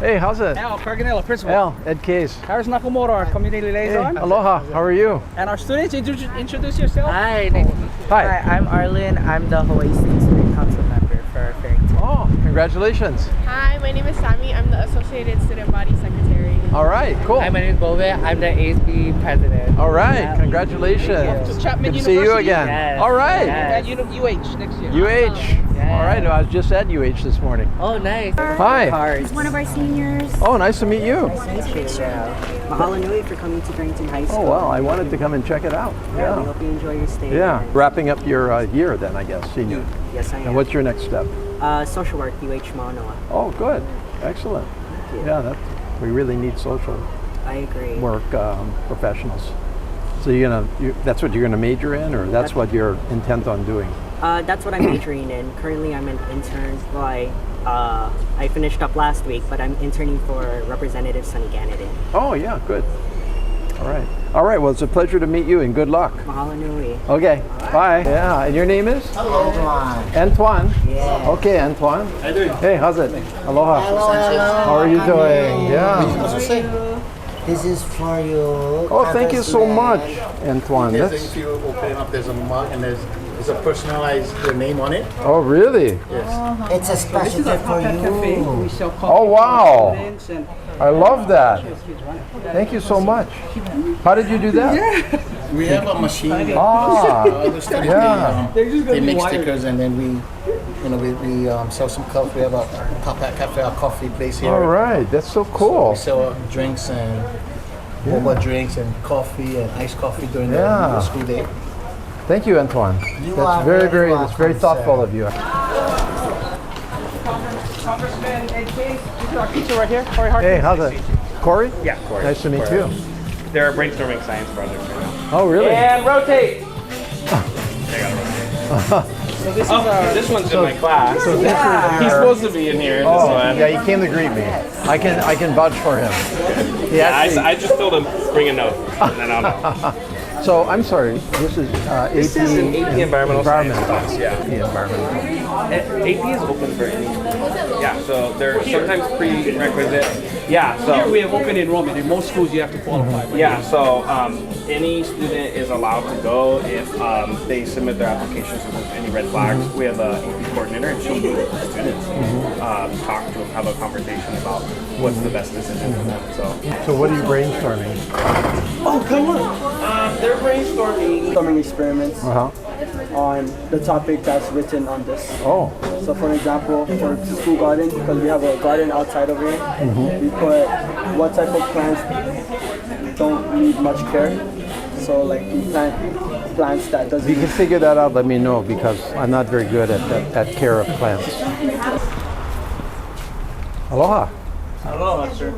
Speaker 1: Hey, how's it?
Speaker 13: Al Carganello, principal.
Speaker 1: Al, Ed Case.
Speaker 13: Harris Nakamura, our community liaison.
Speaker 1: Hey, aloha. How are you?
Speaker 13: And our students, introduce yourself.
Speaker 10: Hi, nice to meet you.
Speaker 1: Hi.
Speaker 10: Hi, I'm Arlen. I'm the Hawaii State Student Council member for Farrington.
Speaker 1: Oh, congratulations.
Speaker 14: Hi, my name is Sami. I'm the Associated Student Body Secretary.
Speaker 1: All right, cool.
Speaker 10: Hi, my name is Bove. I'm the ASB president.
Speaker 1: All right,
Speaker 10: Yeah.
Speaker 1: congratulations.
Speaker 13: To Chapman
Speaker 1: Good to see you
Speaker 13: University.
Speaker 1: again.
Speaker 10: Yes.
Speaker 1: All right.
Speaker 10: Yes.
Speaker 13: At UH next year.
Speaker 1: UH.
Speaker 10: Yes.
Speaker 1: All right, I was just at UH this morning.
Speaker 10: Oh, nice.
Speaker 1: Hi.
Speaker 10: Cards.
Speaker 9: He's one of our seniors.
Speaker 1: Oh, nice to meet you.
Speaker 10: Mahalo nui for coming to Farrington High School.
Speaker 1: Oh, well, I wanted to come and check it out.
Speaker 10: We
Speaker 1: Yeah.
Speaker 10: hope you enjoy your stay.
Speaker 1: Yeah. Wrapping up your year then, I guess, senior.
Speaker 10: Yes, I am.
Speaker 1: And what's your next step?
Speaker 10: Social work, UH Manoa.
Speaker 1: Oh, good. Excellent.
Speaker 10: Thank you.
Speaker 1: Yeah, we really need social
Speaker 10: I agree.
Speaker 1: work professionals. So that's what you're gonna major in, or that's what you're intent on doing?
Speaker 10: That's what I'm majoring in. Currently, I'm an intern. Well,
Speaker 15: I finished up last week, but I'm interning for Representative Sonny Ganadin.
Speaker 1: Oh, yeah, good. All right. All right, well, it's a pleasure to meet you and good luck.
Speaker 15: Mahalo nui.
Speaker 1: Okay, bye. Yeah, and your name is?
Speaker 15: Antoine.
Speaker 1: Antoine?
Speaker 15: Yeah.
Speaker 1: Okay, Antoine.
Speaker 8: How you doing?
Speaker 1: Hey, how's it? Aloha.
Speaker 15: Hello.
Speaker 1: How are you doing? Yeah.
Speaker 15: This is for you.
Speaker 1: Oh, thank you so much, Antoine.
Speaker 4: If
Speaker 1: That's,
Speaker 4: you open it up, there's a mug and there's a personalized your name on it.
Speaker 1: oh, really?
Speaker 4: Yes.
Speaker 15: It's a special gift for you.
Speaker 1: Oh, wow. I love that. Thank you so much. How did you do that?
Speaker 4: We have a machine.
Speaker 1: Ah,
Speaker 4: Other studies,
Speaker 1: yeah.
Speaker 4: they make stickers and then we sell some coffee. We have a cafe, a coffee place here.
Speaker 1: All right, that's so
Speaker 4: So
Speaker 1: cool.
Speaker 4: we sell drinks and boba drinks and coffee and iced coffee during
Speaker 1: Yeah.
Speaker 4: the school day.
Speaker 1: Thank you, Antoine.
Speaker 15: You
Speaker 1: That's
Speaker 15: are
Speaker 1: very,
Speaker 15: very
Speaker 1: that's very
Speaker 15: welcome,
Speaker 1: thoughtful
Speaker 15: sir.
Speaker 1: of you.
Speaker 13: Congressman Ed Case, this is our teacher right here, Corey Hart.
Speaker 1: Hey, how's it? Corey?
Speaker 13: Yeah, Corey.
Speaker 1: Nice to meet you.
Speaker 13: They're brainstorming science projects right now.
Speaker 1: Oh, really?
Speaker 13: And rotate. They gotta rotate. So this is this one's in my class.
Speaker 1: So this is
Speaker 13: He's
Speaker 1: your-
Speaker 13: supposed to be in here.
Speaker 1: Oh,
Speaker 13: this one.
Speaker 1: yeah, he came to greet me. I can vouch for him. He
Speaker 13: Yeah,
Speaker 1: actually-
Speaker 13: I just told him bring a note, and then I'll know.
Speaker 1: So I'm sorry. This is
Speaker 13: This is an AP environmental science class. Yeah.
Speaker 1: AP environmental.
Speaker 13: AP is open for any. Yeah, so they're sometimes prerequisite. Yeah, so
Speaker 16: Here we have open enrollment. In most schools, you have to qualify.
Speaker 13: yeah, so any student is allowed to go if they submit their applications with any red flags. We have a AP coordinator, and she'll meet with the students, talk to them, have a conversation about what's the best decision for them.
Speaker 1: So what are you brainstorming?
Speaker 16: Oh, come on.
Speaker 13: They're brainstorming
Speaker 16: Experiments on the topic that's written on this.
Speaker 1: Oh.
Speaker 16: So, for example, for school garden, because we have a garden outside of here, we put what type of plants don't need much care. So, like we plant plants that
Speaker 1: If
Speaker 16: doesn't.
Speaker 1: you can figure that out, let me know because I'm not very good at care of plants. Aloha.
Speaker 16: Hello, sir.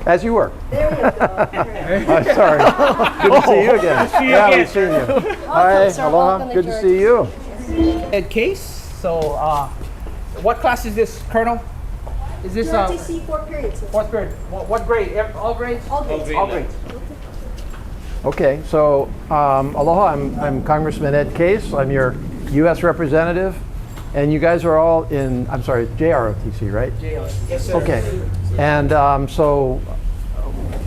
Speaker 1: As you were. I'm sorry. Good to see you again. Yeah, we've seen you. Hi, aloha. Good to see you.
Speaker 13: Ed Case. So, what class is this, Colonel? Is this
Speaker 9: URTC 4 periods.
Speaker 13: fourth grade? What grade? All grades?
Speaker 9: All grades.
Speaker 13: All grades.
Speaker 1: Okay, so aloha. I'm Congressman Ed Case. I'm your U.S. representative, and you guys are all in. I'm sorry, JROTC, right?
Speaker 13: Yes, sir.
Speaker 1: Okay, and so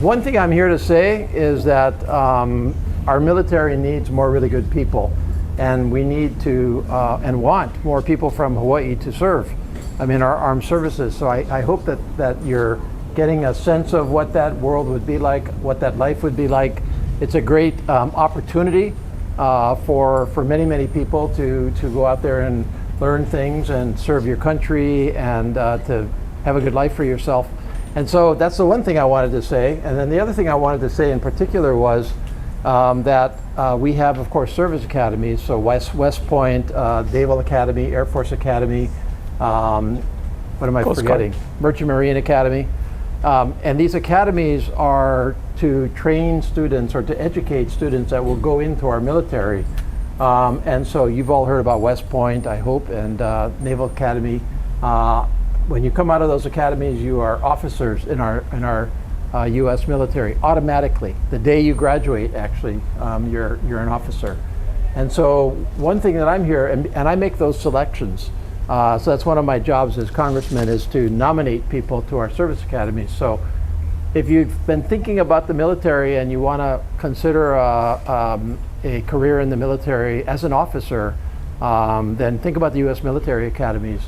Speaker 1: one thing I'm here to say is that our military needs more really good people, and we need to and want more people from Hawaii to serve. I mean, our armed services. So I hope that you're getting a sense of what that world would be like, what that life would be like. It's a great opportunity for many people to go out there and learn things and serve your country and to have a good life for yourself. And so that's the one thing I wanted to say. And then the other thing I wanted to say in particular was that we have, of course, service academies. So West Point, Naval Academy, Air Force Academy, what am I
Speaker 13: Coast
Speaker 1: forgetting?
Speaker 13: Guard.
Speaker 1: Merchant Marine Academy. And these academies are to train students or to educate students that will go into our military. And so you've all heard about West Point, I hope, and Naval Academy. When you come out of those academies, you are officers in our U.S. military automatically. The day you graduate, actually, you're an officer. And so one thing that I'm here, and I make those selections. So that's one of my jobs as Congressman, is to nominate people to our service academies. So if you've been thinking about the military and you want to consider a career in the military as an officer, then think about the U.S. military academies.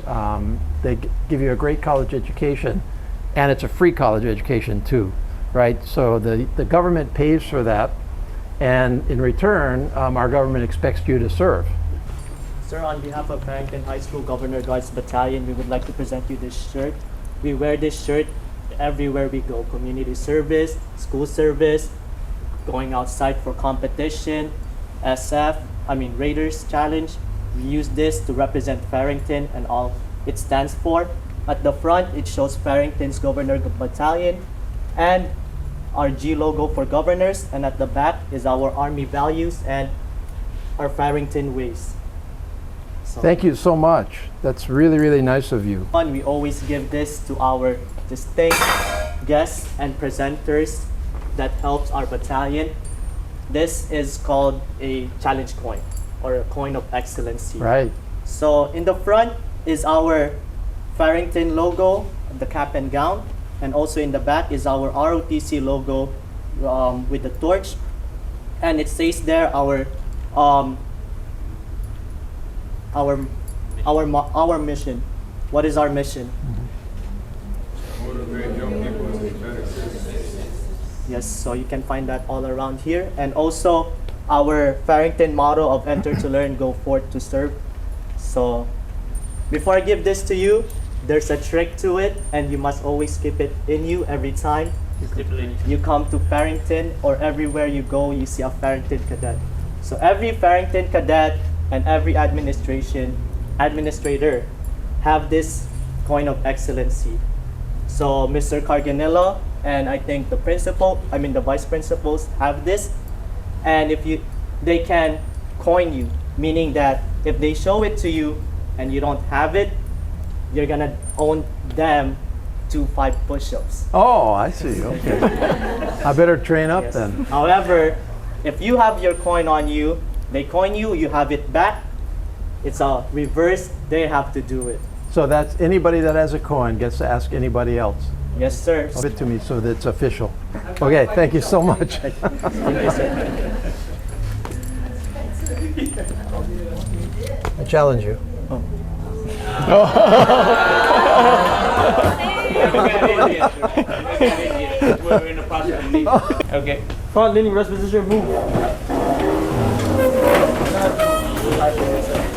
Speaker 1: They give you a great college education, and it's a free college education too, right? So the government pays for that, and in return, our government expects you to serve.
Speaker 17: Sir, on behalf of Farrington High School Governor Guards Battalion, we would like to present you this shirt. We wear this shirt everywhere we go. Community service, school service, going outside for competition, Raiders Challenge. We use this to represent Farrington and all it stands for. At the front, it shows Farrington's Governor Battalion and our G logo for governors, and at the back is our Army values and our Farrington ways.
Speaker 1: Thank you so much. That's really, really nice of you.
Speaker 17: We always give this to our distinct guests and presenters that helps our battalion. This is called a challenge coin or a coin of excellency.
Speaker 1: Right.
Speaker 17: So in the front is our Farrington logo, the cap and gown, and also in the back is our ROTC logo with the torch, and it says there our mission. What is our mission? Yes, so you can find that all around here, and also our Farrington motto of enter to learn, go forth to serve. So before I give this to you, there's a trick to it, and you must always keep it in you every time you come to Farrington, or everywhere you go, you see a Farrington cadet. So every Farrington cadet and every administrator have this coin of excellency. So Mr. Carganello and I think the vice principals have this, and they can coin you, meaning that if they show it to you and you don't have it, you're gonna own them to 5 push-ups.
Speaker 1: Oh, I see. Okay. I better train up
Speaker 17: Yes.
Speaker 1: then.
Speaker 17: However, if you have your coin on you, they coin you, you have it back. It's a reverse. They have to do it.
Speaker 1: So that's anybody that has a coin gets to ask anybody else.
Speaker 17: Yes, sir.
Speaker 1: Give it to me so that it's official. Okay, thank you so much.
Speaker 17: Thank you, sir.
Speaker 1: I challenge you.
Speaker 12: We're in the process of leaving. Okay. Front leaning rest position, move.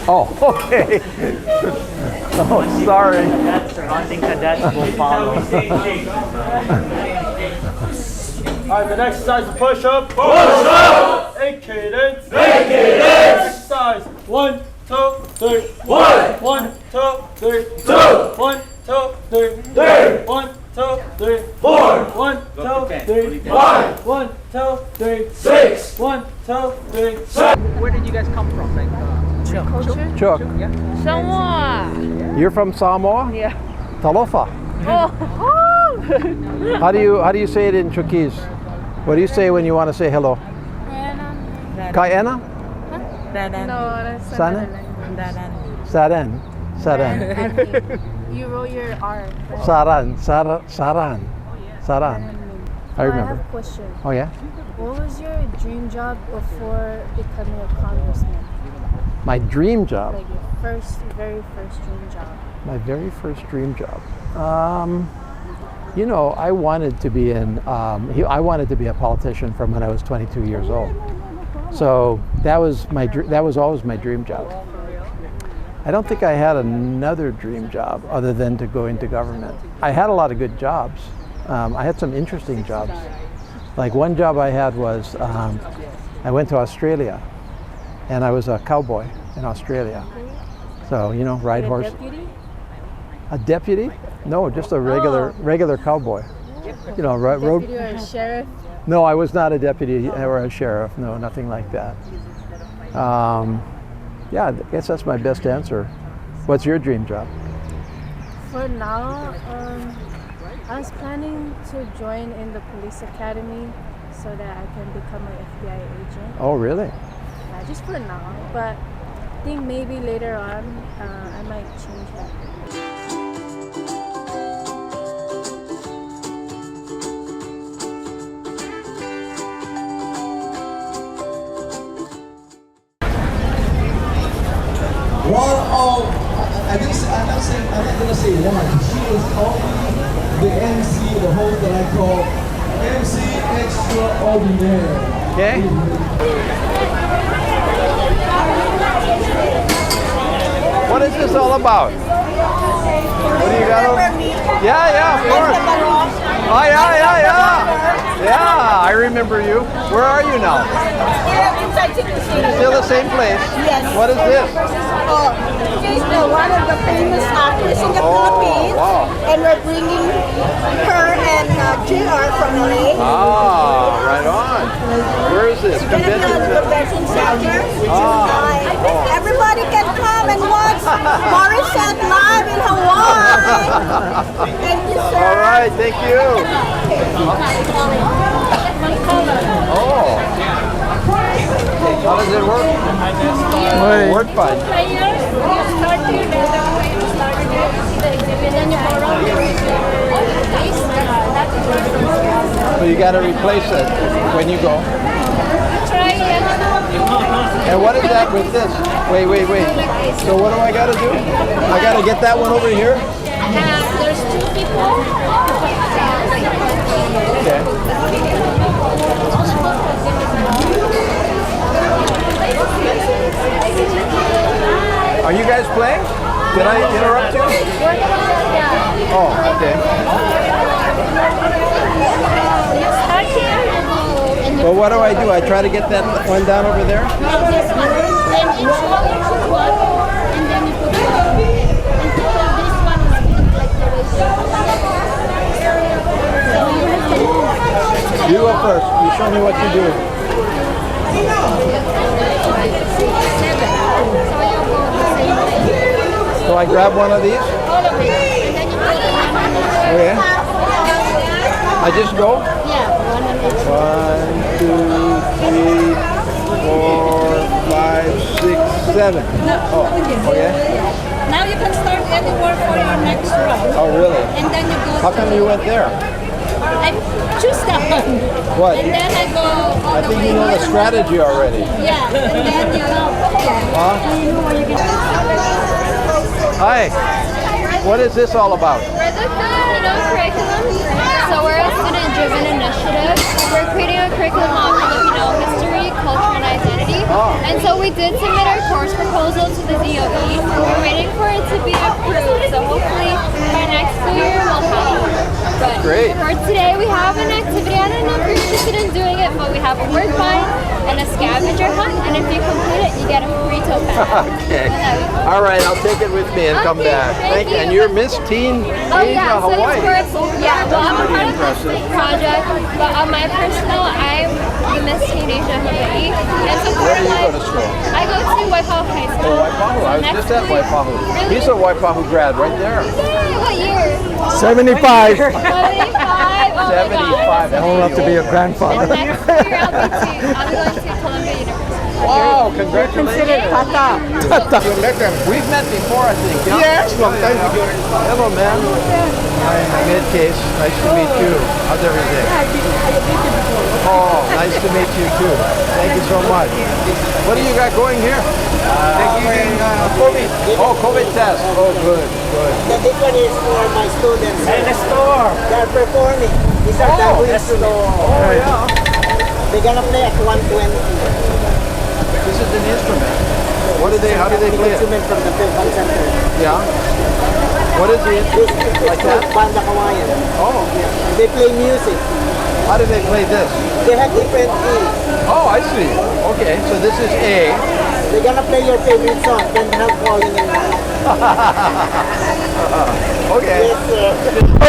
Speaker 1: Oh, okay. Oh, sorry.
Speaker 17: Surrounding cadets will follow.
Speaker 12: All right, the next exercise is push-up. Push-up! 8 cadence. 8 cadence. Exercise. 1, 2, 3. 1. 1, 2, 3. 2. 1, 2, 3. 3. 1, 2, 3. 4. 1, 2, 3. 5. 1, 2, 3. 6. 1, 2, 3. 7.
Speaker 10: Where did you guys come from? Like, culture?
Speaker 1: Chuck,
Speaker 10: Yeah. Samoa.
Speaker 1: you're from Samoa?
Speaker 10: Yeah.
Speaker 1: Talofa.
Speaker 10: Oh.
Speaker 1: How do you say it in Chuukese? What do you say when you want to say hello? Kaena?
Speaker 2: No, that's
Speaker 1: Sana? Saran. Saran.
Speaker 2: You roll your R.
Speaker 1: Saran. Saran. Saran. I remember.
Speaker 2: have a question.
Speaker 1: Oh yeah?
Speaker 2: What was your dream job before becoming a congressman?
Speaker 1: My dream job.
Speaker 2: Like your very first dream job.
Speaker 1: My very first dream job. I wanted to be I wanted to be a politician from when I was 22 years old. So that was always my dream job. I don't think I had another dream job other than to go into government. I had a lot of good jobs. I had some interesting jobs. Like one job I had was I went to Australia, and I was a cowboy in Australia. So ride horse.
Speaker 2: Deputy?
Speaker 1: A deputy? No, just a regular cowboy. Road.
Speaker 2: Deputy or a sheriff?
Speaker 1: No, I was not a deputy or a sheriff. No, nothing like that. Yeah, I guess that's my best answer. What's your dream job?
Speaker 2: For now, I was planning to join in the police academy so that I can become an FBI agent.
Speaker 1: Oh, really?
Speaker 2: Yeah, just for now. But I think maybe later on, I might change that.
Speaker 18: I'm not going to say one. She is only the MC, the host that I call MC Extraordinaire.
Speaker 1: Okay. What is this all about? What do you got over? Yeah, of course. Oh, yeah, I remember you. Where are you now? Still the same place?
Speaker 19: Yes.
Speaker 1: What is this?
Speaker 19: She's one of the famous actors in the Philippines.
Speaker 1: Wow.
Speaker 10: then we're bringing her and JR from LA.
Speaker 1: Ah, right on. Where is this?
Speaker 10: Convention Center. Everybody can come and watch Morissette live in Hawaii. Thank you, sir.
Speaker 1: All right, thank you. Oh. How does it work? Work fine. So you got to replace it when you go. And what is that with this? Wait. So what do I got to do? I got to get that one over here?
Speaker 2: There's 2 people.
Speaker 1: Okay. Are you guys playing? Did I interrupt you? Oh, okay. Well, what do? I try to get that one down over there? You go first. You show me what you do. So I grab one of these? Okay. I just go?
Speaker 2: Yeah.
Speaker 1: 1, 2, 3, 4, 5, 6, 7. Oh, okay.
Speaker 10: Now you can start anywhere for your next round.
Speaker 1: Oh, really?
Speaker 10: And then you go.
Speaker 1: How come you went there?
Speaker 10: I choose that one.
Speaker 1: What?
Speaker 10: And then I go all
Speaker 1: I
Speaker 10: the
Speaker 1: think
Speaker 10: way
Speaker 1: you know the
Speaker 10: here.
Speaker 1: strategy already.
Speaker 10: Yeah, and then you go.
Speaker 1: Huh? Hi. What is this all about?
Speaker 2: We're the Filipino curriculum. So we're a student-driven initiative. We're creating a curriculum on Filipino history, culture, and identity. And so we did submit our course proposal to the DOE. We're waiting for it to be approved. So hopefully by next school year we'll have it. But
Speaker 1: Great.
Speaker 2: for today we have an activity. I don't know if you're interested in doing it, but we have a word find and a scavenger hunt. And if you complete it, you get a free tote bag.
Speaker 1: Okay. All right, I'll take it with me and come back.
Speaker 2: Thank you.
Speaker 1: And you're Miss Teen Asia Hawaii.
Speaker 2: So well, I'm a part of this project, but on my personal, I'm the Miss Teen Asia Hawaii. And so
Speaker 1: Where do you go to school?
Speaker 2: I go to Waipahu High School.
Speaker 1: Oh, Waipahu. I was just at Waipahu. He's a Waipahu grad right there.
Speaker 2: Yay, what year?
Speaker 1: 75.
Speaker 2: 75. Oh
Speaker 1: 75. That's
Speaker 19: Old enough to be a grandfather.
Speaker 2: Next year I'll be going to Columbia University.
Speaker 1: Wow, congratulations.
Speaker 19: Tata.
Speaker 1: You met them. We've met before, I think.
Speaker 19: Yes, long time ago.
Speaker 1: Hello, man. Hi, Mid-Case. Nice to meet you. How's everything? Oh, nice to meet you too. Thank you so much. What do you got going here? COVID. Oh, COVID test. Oh, good.
Speaker 20: This one is for my students.
Speaker 19: And the store.
Speaker 20: They're performing. These are the instruments.
Speaker 1: Oh, yeah.
Speaker 20: They're gonna play at 120.
Speaker 1: This is an instrument. How do they play it?
Speaker 20: Instrument from the Philippine Center.
Speaker 1: Yeah. What is the instrument? Like that?
Speaker 20: Banda Hawaiian.
Speaker 1: Oh.
Speaker 20: They play music.
Speaker 1: How do they play this?
Speaker 20: They have different keys.
Speaker 1: Oh, I see. Okay, so this is A.
Speaker 20: They're gonna play your favorite song, Can't Help Falling in Love.
Speaker 1: Okay.
Speaker 20: Yes, sir.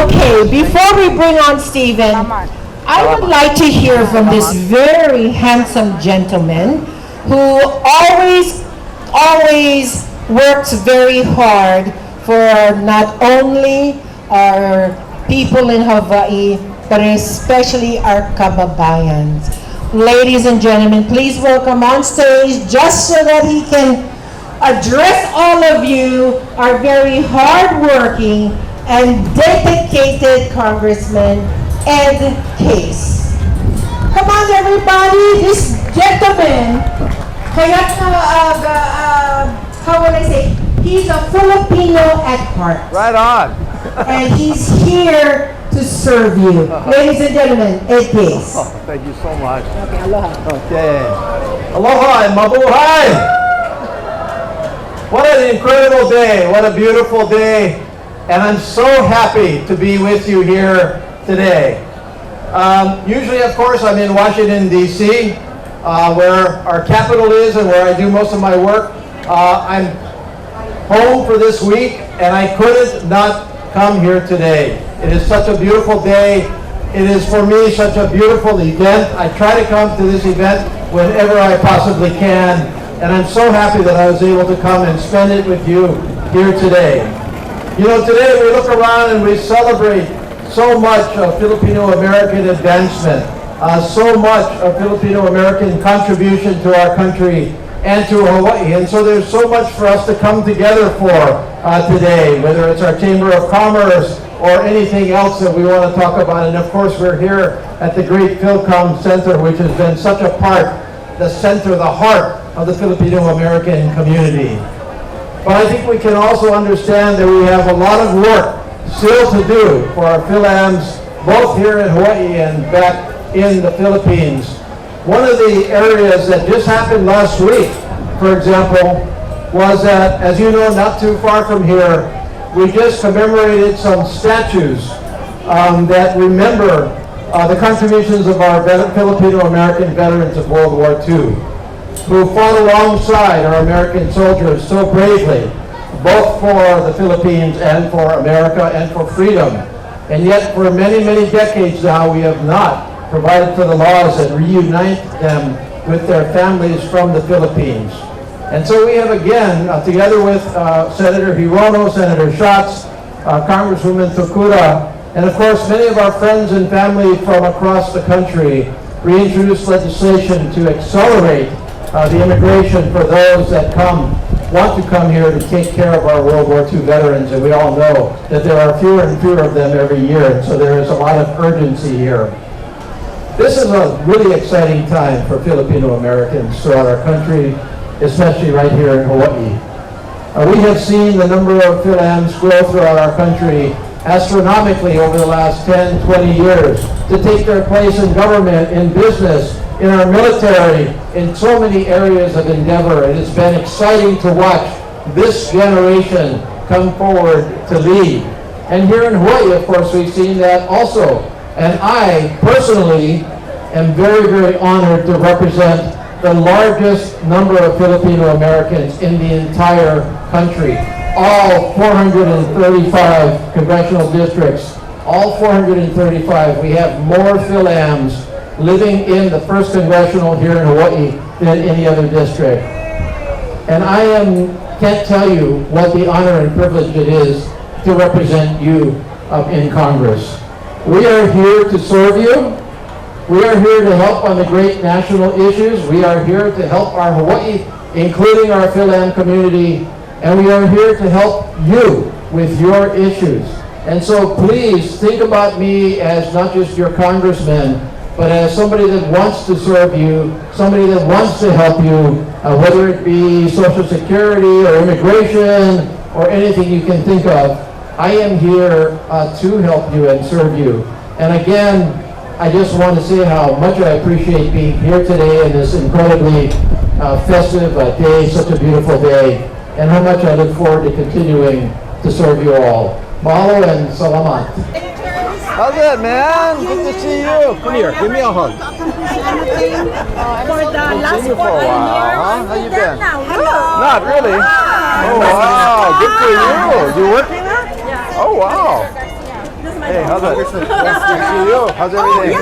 Speaker 21: Okay, before we bring on Stephen, I would like to hear from this very handsome gentleman who always works very hard for not only our people in Hawaii, but especially our kababayans. Ladies and gentlemen, please welcome on stage, just so that he can address all of you, our very hardworking and dedicated Congressman Ed Case. Come on, everybody, this gentleman, how would I say, he's a Filipino at heart.
Speaker 1: Right on.
Speaker 21: And he's here to serve you. Ladies and gentlemen, Ed Case.
Speaker 1: Oh, thank you so much.
Speaker 21: Okay, aloha.
Speaker 1: Okay. Aloha and mabuhay! What an incredible day. What a beautiful day. And I'm so happy to be with you here today. Usually, of course, I'm in Washington, D.C., where our capital is and where I do most of my work. I'm home for this week, and I couldn't not come here today. It is such a beautiful day. It is for me such a beautiful event. I try to come to this event whenever I possibly can, and I'm so happy that I was able to come and spend it with you here today. You know, today we look around and we celebrate so much of Filipino-American advancement, so much of Filipino-American contribution to our country and to Hawaii. And so there's so much for us to come together for today, whether it's our Chamber of Commerce or anything else that we want to talk about. And of course, we're here at the great Philcom Center, which has been such a part, the center, the heart of the Filipino-American community. But I think we can also understand that we have a lot of work still to do for our Philams, both here in Hawaii and back in the Philippines. One of the areas that just happened last week, for example, was that, as you know, not too far from here, we just commemorated some statues that remember the contributions of our Filipino-American veterans of World War II, who fought alongside our American soldiers so bravely, both for the Philippines and for America and for freedom. And yet, for many, many decades now, we have not provided for the laws that reunite them with their families from the Philippines. And so we have again, together with Senator Hirono, Senator Schatz, Congresswoman Tokura, and of course many of our friends and family from across the country, reintroduced legislation to accelerate the immigration for those that want to come here to take care of our World War II veterans. And we all know that there are fewer and fewer of them every year, and so there is a lot of urgency here. This is a really exciting time for Filipino Americans throughout our country, especially right here in Hawaii. We have seen the number of Philams grow throughout our country astronomically over the last 10, 20 years to take their place in government, in business, in our military, in so many areas of endeavor. It has been exciting to watch this generation come forward to lead. And here in Hawaii, of course, we've seen that also. And I personally am very, very honored to represent the largest number of Filipino Americans in the entire country. All 435 congressional districts, all 435, we have more Philams living in the 1st Congressional here in Hawaii than any other district. And I can't tell you what the honor and privilege it is to represent you in Congress. We are here to serve you. We are here to help on the great national issues. We are here to help our Hawaii, including our Philam community, and we are here to help you with your issues. And so please think about me as not just your congressman, but as somebody that wants to serve you, somebody that wants to help you, whether it be Social Security or immigration or anything you can think of. I am here to help you and serve you. And again, I just want to say how much I appreciate being here today in this incredibly festive day, such a beautiful day, and how much I look forward to continuing to serve you all. Mahalo and salamat.
Speaker 19: How's it, man? Good to see you. Come here, give me a hug.
Speaker 10: For the last 14 years.
Speaker 19: For a while, huh? How you been?
Speaker 10: Hello.
Speaker 19: Not really. Oh wow, good for you. You working? Oh wow. Hey, how's it? Nice to see you. How's everything?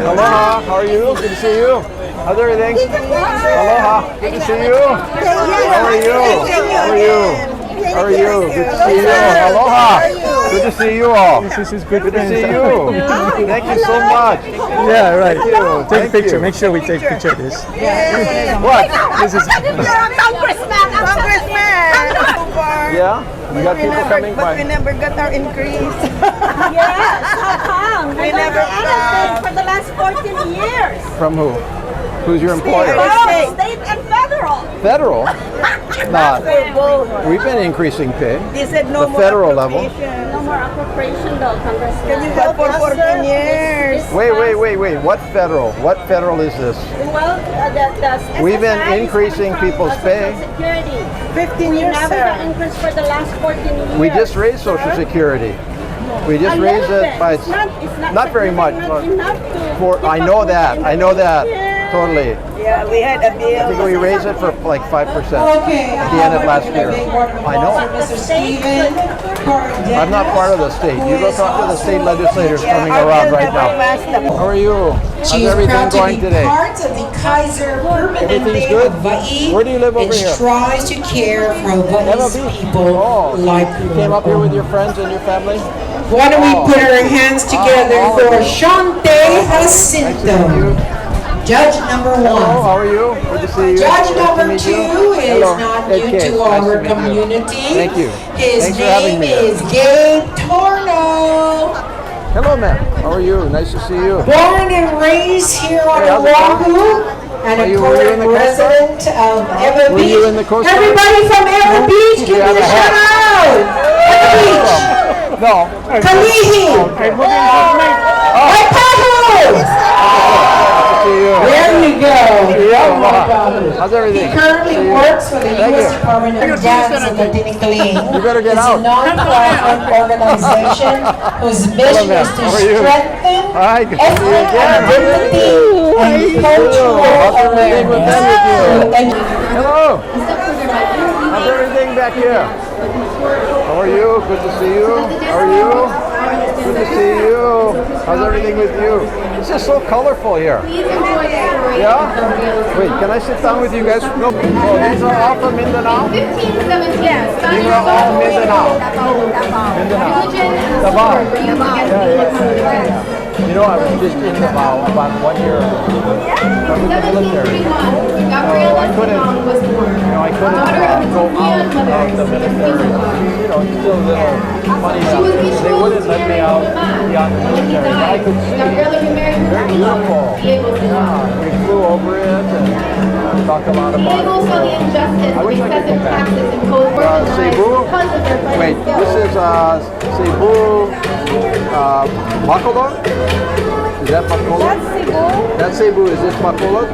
Speaker 19: Aloha. How are you? Good to see you. How's everything? Aloha. Good to see you. How are you? How are you? How are you? Good to see you. Aloha. Good to see you all.
Speaker 3: This is good
Speaker 19: to see you. Thank you so much.
Speaker 3: Yeah, right.
Speaker 19: Thank you.
Speaker 3: Take a picture. Make sure we take a picture of this.
Speaker 19: What?
Speaker 3: This is.
Speaker 10: Congressman.
Speaker 19: Yeah? We got people coming by.
Speaker 10: But we never got our increase. Yes, how come? We never got for the last 14 years.
Speaker 19: From who? Who's your employer?
Speaker 10: State and federal.
Speaker 19: Federal? Not. We've been increasing pay.
Speaker 10: They said no
Speaker 19: the
Speaker 10: more
Speaker 19: federal level.
Speaker 10: No more appropriation though, Congressman. Can you help for 14 years?
Speaker 19: Wait. What federal? What federal is this?
Speaker 10: Well, the
Speaker 19: We've been
Speaker 10: SSI
Speaker 19: increasing people's pay.
Speaker 10: Security. 15 years,
Speaker 2: Never got increased for the last 14 years.
Speaker 19: We just raised Social Security. We just raised it by not very much. I know that. Totally.
Speaker 10: Yeah, we had a bill.
Speaker 19: I think we raised it for like 5% at the end of last year. I know.
Speaker 10: Mr. Steven.
Speaker 1: I'm not part of the state. You go talk to the state legislators coming around right now. How are you? How's
Speaker 21: She is
Speaker 1: everything
Speaker 21: proud to
Speaker 1: going
Speaker 21: be
Speaker 1: today?
Speaker 21: part of the Kaiser Permanente
Speaker 1: Everything's good?
Speaker 21: of Hawaii.
Speaker 1: Where do you live over
Speaker 21: and
Speaker 1: here?
Speaker 21: tries to care for Hawaii's people like
Speaker 1: You came up here with your friends and your family?
Speaker 21: Why don't we put our hands together for Shante Jacinto, Judge number
Speaker 1: Hello,
Speaker 21: one.
Speaker 1: how are you? Good to see you.
Speaker 21: Judge
Speaker 1: Nice to
Speaker 21: number
Speaker 1: meet
Speaker 21: two
Speaker 1: you.
Speaker 21: is
Speaker 1: Hello.
Speaker 21: not
Speaker 1: Ed
Speaker 21: new
Speaker 1: Case.
Speaker 21: to
Speaker 1: Nice
Speaker 21: our
Speaker 1: meet you.
Speaker 21: community.
Speaker 1: Thank you.
Speaker 21: His
Speaker 1: Thanks for having
Speaker 21: name
Speaker 1: me.
Speaker 21: is Gabe Torno.
Speaker 1: Hello, ma'am. How are you? Nice to see you.
Speaker 21: Born and raised here on
Speaker 1: Hey, how's it
Speaker 21: Oahu,
Speaker 1: going?
Speaker 21: and
Speaker 1: Were
Speaker 21: a
Speaker 1: you in
Speaker 21: current
Speaker 1: the Coast Guard?
Speaker 21: resident of Ewa
Speaker 1: Were
Speaker 21: Beach.
Speaker 1: you in the Coast Guard?
Speaker 21: Everybody from Ewa
Speaker 1: No?
Speaker 21: Beach,
Speaker 1: You
Speaker 21: give
Speaker 1: have
Speaker 21: me a
Speaker 1: a
Speaker 21: shout
Speaker 1: hat.
Speaker 21: out. Ewa Beach.
Speaker 1: No.
Speaker 21: Kalihi. Waipahu. There you go. Oh my God.
Speaker 1: How's everything?
Speaker 21: He currently
Speaker 1: See you.
Speaker 21: works for the
Speaker 1: Thank
Speaker 21: U.S.
Speaker 1: you.
Speaker 21: Department of Dance and Latinicaling.
Speaker 1: You better get
Speaker 21: It's
Speaker 1: out.
Speaker 21: a non-profit organization whose mission
Speaker 1: ma'am.
Speaker 21: is to
Speaker 1: How are you?
Speaker 21: strengthen
Speaker 1: Hi, good to see you
Speaker 21: ethnic
Speaker 1: again.
Speaker 21: identity and cultural
Speaker 1: How's everything with them with you?
Speaker 21: awareness.
Speaker 1: Hello. How's everything back here? How are you? Good to see you. How are you? Good to see you. How's everything with you? This is so colorful here. Yeah? Wait, can I sit down with you guys? No. Oh, these are all from Mindanao? These are all Mindanao. Mindanao. Davao. Yeah. You know, I was just in Davao about 1 year ago. I was in the military. So I couldn't, I couldn't go out of the military. You know, it's still a little funny out there. They wouldn't let me out beyond the military. But I could see. Very beautiful. Yeah, we flew over it and talked a lot about it. I wish I could go back. Cebu? Wait, this is Cebu Bacolod? Is that Bacolod?
Speaker 10: That's Cebu.
Speaker 1: That's Cebu. Is this Bacolod?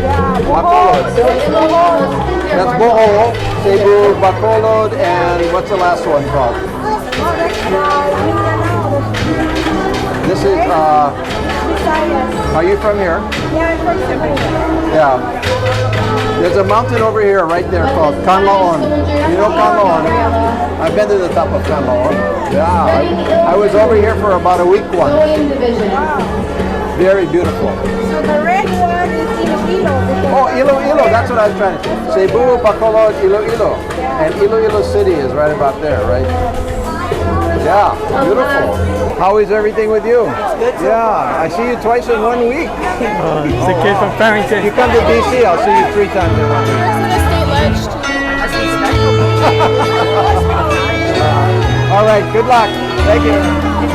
Speaker 10: Yeah,
Speaker 1: Bacolod. That's Bohol, Cebu, Bacolod, and what's the last one called? This is, are you from here?
Speaker 10: Yeah, I'm from Cebu.
Speaker 1: Yeah. There's a mountain over here, right there, called Kanlaon. You know Kanlaon? I've been to the top of Kanlaon. Yeah, I was over here for about a week once. Very beautiful.
Speaker 10: So the red one is Iloilo.
Speaker 1: Oh, Iloilo, that's what I was trying to say. Cebu, Bacolod, Iloilo. And Iloilo City is right about there, right? Yeah, beautiful. How is everything with you? Yeah, I see you twice in 1 week.
Speaker 3: It's a kid from Farrington.
Speaker 1: You come to DC, I'll see you 3 times in 1 week. All right, good luck. Thank you.
Speaker 11: If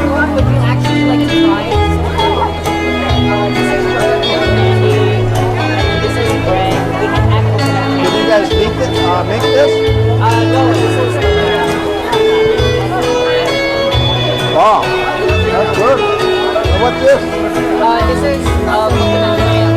Speaker 11: you want, would you actually like to try it? This is candy, and this is bread. We can act
Speaker 1: Did you guys make this?
Speaker 11: no, this is
Speaker 1: Wow, that's good. And what's this?
Speaker 11: this is coconut jam.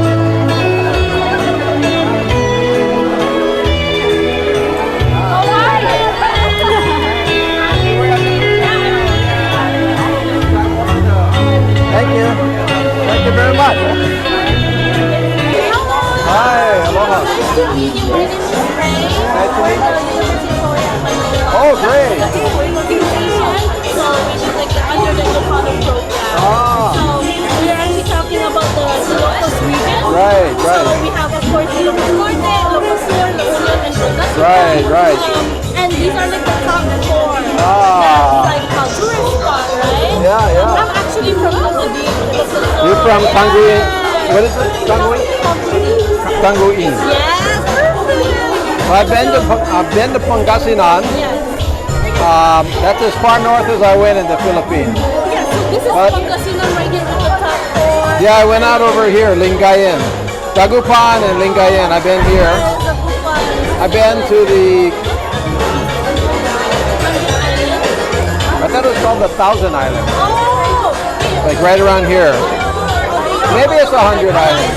Speaker 1: Thank you. Thank you very much. Hi, aloha.
Speaker 10: Nice to meet you. My name is Ray.
Speaker 1: Nice to meet you. Oh, great.
Speaker 10: So we should like under the Ilocano program.
Speaker 1: Ah.
Speaker 10: So we're actually talking about the Ilocos region.
Speaker 1: Right, right.
Speaker 10: So we have of course Ilocos Norte, Ilocos Sur, La Union, and Legazpi.
Speaker 1: Right, right.
Speaker 10: And these are like the top 4.
Speaker 1: Ah.
Speaker 10: That's like a tourist spot, right?
Speaker 1: Yeah, yeah.
Speaker 10: I'm actually from Ilocos.
Speaker 1: You're from Tanguy. What is it? Tanguy? Tanguy.
Speaker 10: Yes, perfect.
Speaker 1: I've been to Pangasinan.
Speaker 10: Yes.
Speaker 1: That's as far north as I went in the Philippines.
Speaker 10: Yeah, so this is
Speaker 1: But-
Speaker 10: Pangasinan right here with the top 4.
Speaker 1: Yeah, I went out over here, Lingayen. Dagupan and Lingayen. I've been here. I've been to the, I thought it was called the Thousand Islands.
Speaker 10: Oh!
Speaker 1: Like right around here. Maybe it's 100 Islands.